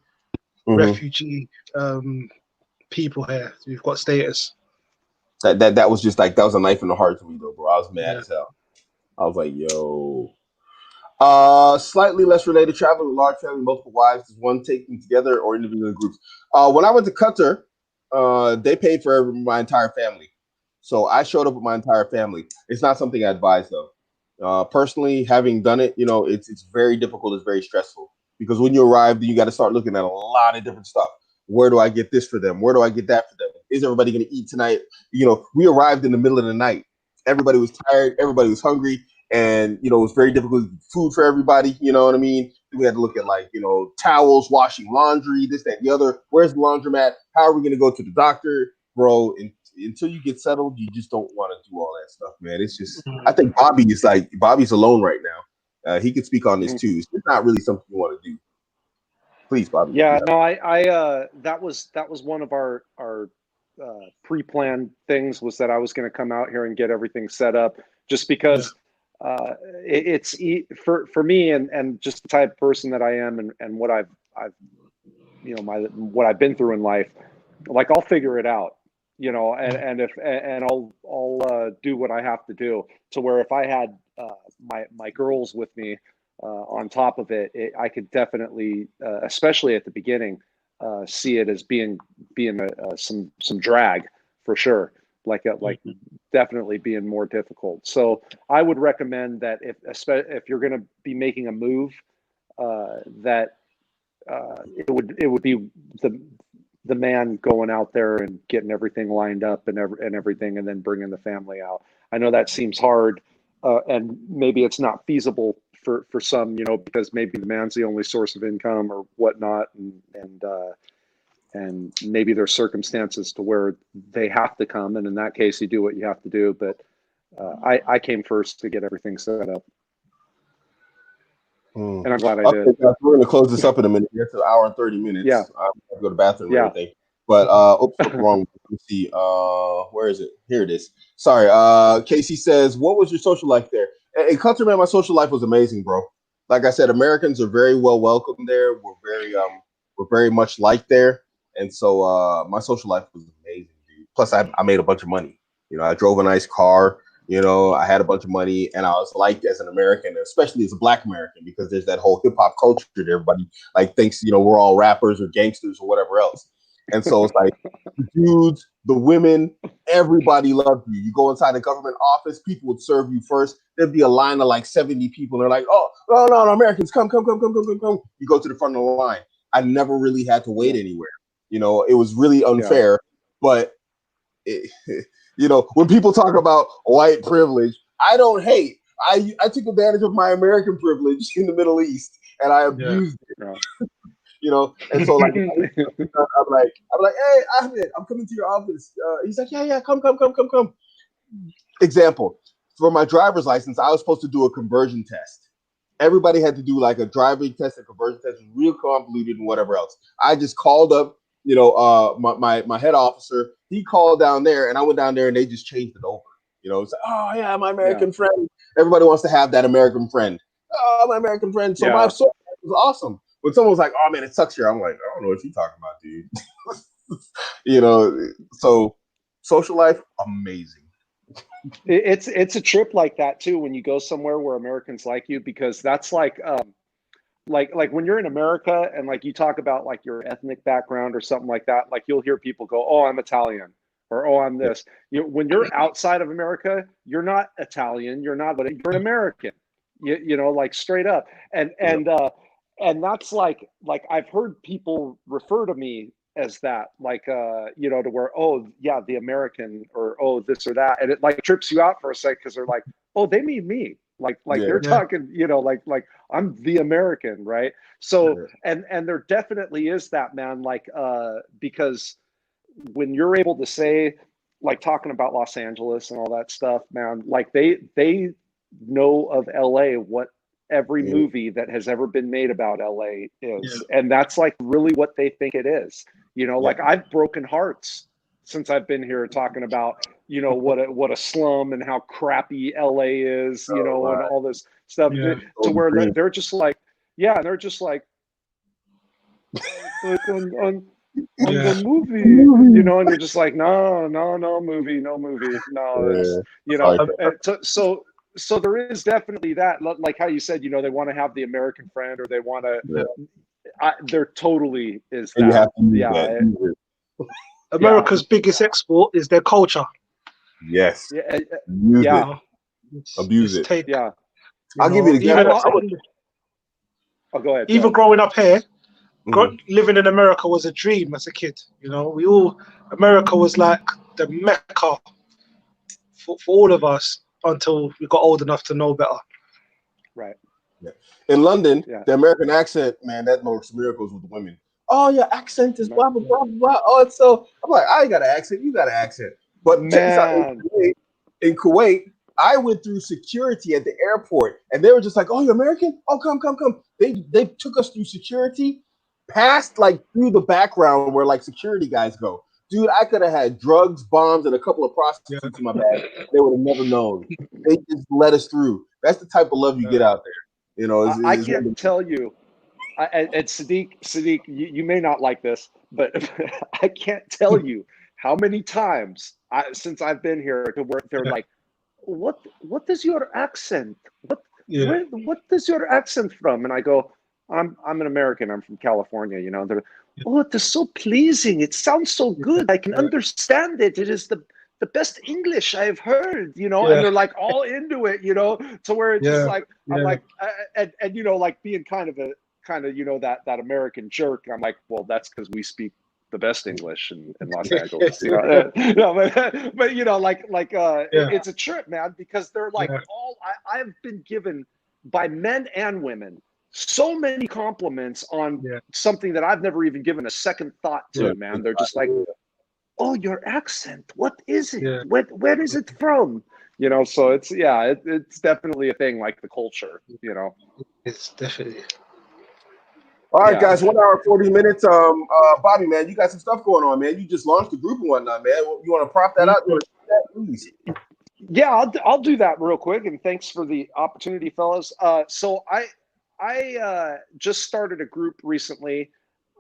refugee people here. We've got status. That was just like, that was a knife in the heart to me though, bro. I was mad as hell. I was like, yo. Slightly less related, traveling with large family, multiple wives. Does one take them together or individual groups? When I went to Qatar, they paid for my entire family. So I showed up with my entire family. It's not something I advise though. Personally, having done it, it's very difficult. It's very stressful because when you arrive, then you got to start looking at a lot of different stuff. Where do I get this for them? Where do I get that for them? Is everybody going to eat tonight? We arrived in the middle of the night. Everybody was tired. Everybody was hungry. And, it was very difficult to get food for everybody. You know what I mean? We had to look at like, towels, washing laundry, this, that, and the other. Where's the laundromat? How are we going to go to the doctor? Bro, until you get settled, you just don't want to do all that stuff, man. It's just, I think Bobby's alone right now. He could speak on this too. It's not really something you want to do. Please, Bobby. Yeah, no, I that was one of our pre-planned things, was that I was going to come out here and get everything set up, just because it's for me and just the type of person that I am and what I've what I've been through in life. Like, I'll figure it out, and I'll do what I have to do. To where if I had my girls with me on top of it, I could definitely, especially at the beginning, see it as being some drag for sure. Like definitely being more difficult. So I would recommend that if you're going to be making a move, that it would be the man going out there and getting everything lined up and everything, and then bringing the family out. I know that seems hard, and maybe it's not feasible for some, because maybe the man's the only source of income or whatnot, and maybe there's circumstances to where they have to come, and in that case, you do what you have to do. But I came first to get everything set up. And I'm glad I did. Guys, we're going to close this up in a minute. It's an hour and 30 minutes. Yeah. I'm going to go to the bathroom and everything. But, oops, wrong. Let me see. Where is it? Here it is. Sorry. Casey says, what was your social life there? In Qatar, man, my social life was amazing, bro. Like I said, Americans are very well welcomed there. We're very much liked there. And so my social life was amazing, dude. Plus, I made a bunch of money. I drove a nice car. I had a bunch of money, and I was liked as an American, especially as a Black American, because there's that whole hip hop culture that everybody thinks, we're all rappers or gangsters or whatever else. And so it's like the dudes, the women, everybody loved you. You go inside the government office, people would serve you first. There'd be a line of like 70 people. And they're like, oh, no, Americans, come. You go to the front of the line. I never really had to wait anywhere. It was really unfair, but when people talk about white privilege, I don't hate. I took advantage of my American privilege in the Middle East, and I abused it. And so like I'm like, hey, Ahmed, I'm coming to your office. He's like, yeah, come. Example, for my driver's license, I was supposed to do a conversion test, everybody had to do like a driving test and conversion test, real convoluted and whatever else. I just called up, my head officer. He called down there, and I went down there, and they just changed it over. It's like, oh yeah, my American friend. Everybody wants to have that American friend. Oh, my American friend. So my social life was awesome. When someone was like, oh man, it sucks here, I'm like, I don't know what you're talking about, dude. So social life, amazing. It's a trip like that too when you go somewhere where Americans like you, because that's like when you're in America and like you talk about like your ethnic background or something like that, like you'll hear people go, oh, I'm Italian, or oh, I'm this. When you're outside of America, you're not Italian, you're an American, like straight up. And that's like I've heard people refer to me as that, like to where, oh yeah, the American, or oh this or that, and it like trips you out for a sec, because they're like, oh, they mean me, like they're talking, like I'm the American, right? So and there definitely is that, man, like because when you're able to say, like talking about Los Angeles and all that stuff, man, like they know of LA what every movie that has ever been made about LA is, and that's like really what they think it is. Like I've broken hearts since I've been here talking about what a slum and how crappy LA is, and all this stuff, to where they're just like, they're just like, but on the movie, and you're just like, no movie, so there is definitely that, like how you said, they want to have the American friend, or they want to, there totally is that. And you have to use that. America's biggest export is their culture. Yes. Use it. Abuse it. I'll give you an example. Go ahead. Even growing up here, living in America was a dream as a kid. America was like the Mecca for all of us until we got old enough to know better. Right. Yeah. In London, the American accent, man, that works miracles with the women. Oh, your accent is blah, blah, blah, blah. Oh, it's so. I'm like, I ain't got an accent. You got an accent. But check this out. In Kuwait, I went through security at the airport, and they were just like, oh, you're American? Oh, come. They took us through security, past like through the background where like security guys go. Dude, I could have had drugs, bombs, and a couple of prostitutes in my bag. They would have never known. They just let us through. That's the type of love you get out there. I can't tell you. And Sadiq, you may not like this, but I can't tell you how many times since I've been here to where they're like, what is your accent? What is your accent from? And I go, I'm an American. I'm from California. They're, oh, it is so pleasing. It sounds so good. I can understand it. It is the best English I've heard. And they're like all into it. To where it's just like, I'm like, and like being kind of that American jerk. I'm like, well, that's because we speak the best English in Los Angeles. But it's a trip, man, because they're like I've been given by men and women so many compliments on something that I've never even given a second thought to, man. They're just like, oh, your accent, what is it? Where is it from? So it's definitely a thing, like the culture, It's definitely. All right, guys, 1 hour, 40 minutes. Bobby, man, you got some stuff going on, man. You just launched the group and whatnot, man. You want to prop that out? You want to do that, please? Yeah, I'll do that real quick, and thanks for the opportunity, fellas. So I just started a group recently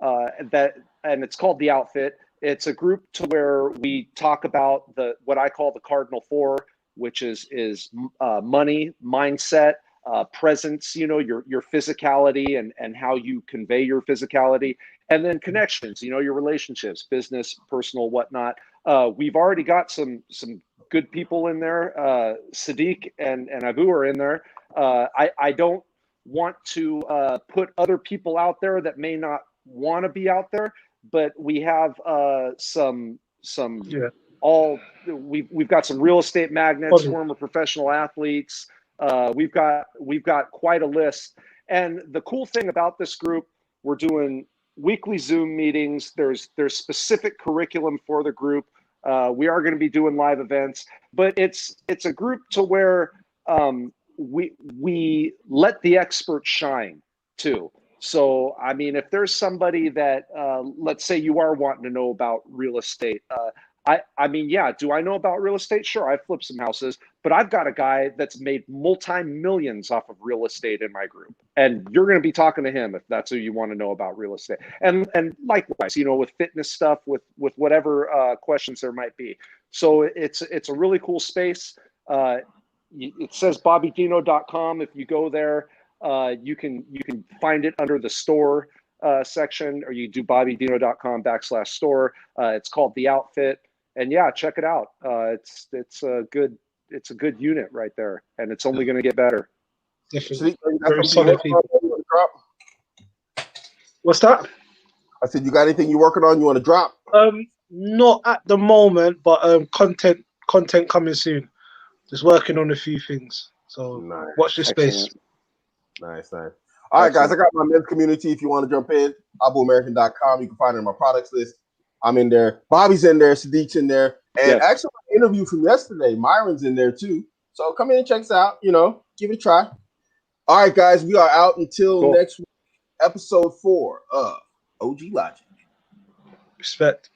and it's called The Outfit. It's a group to where we talk about what I call the Cardinal Four, which is money, mindset, presence, your physicality and how you convey your physicality, and then connections, your relationships, business, personal, whatnot. We've already got some good people in there. Sadiq and Abu are in there. I don't want to put other people out there that may not want to be out there, but we have we've got some real estate magnates, former professional athletes. We've got quite a list. And the cool thing about this group, we're doing weekly Zoom meetings. There's specific curriculum for the group. We are going to be doing live events, but it's a group to where we let the experts shine too. So, I mean, if there's somebody that, let's say you are wanting to know about real estate, I mean, yeah, do I know about real estate? Sure, I flipped some houses, but I've got a guy that's made multi-millions off of real estate in my group. And you're going to be talking to him if that's who you want to know about real estate. And likewise, you know, with fitness stuff, with whatever questions there might be. So it's a really cool space. It says bobbydino.com. If you go there, you can find it under the store section, or you do bobbydino.com/store. It's called The Outfit, and yeah, check it out. It's a good unit right there, and it's only going to get better. Definitely. Very solid people. What's that? I said, you got anything you're working on? You want to drop? Not at the moment, but content coming soon. Just working on a few things. So nice. Watch this space. Nice. All right, guys, I got my men's community. If you want to jump in, Abuamerican.com. You can find it on my products list. I'm in there. Bobby's in there. Sadiq's in there. And actually, my interview from yesterday, Myron's in there too. So come in and check us out. You know, give it a try. All right, guys, we are out until next week, episode 4 of OG Logic. Respect.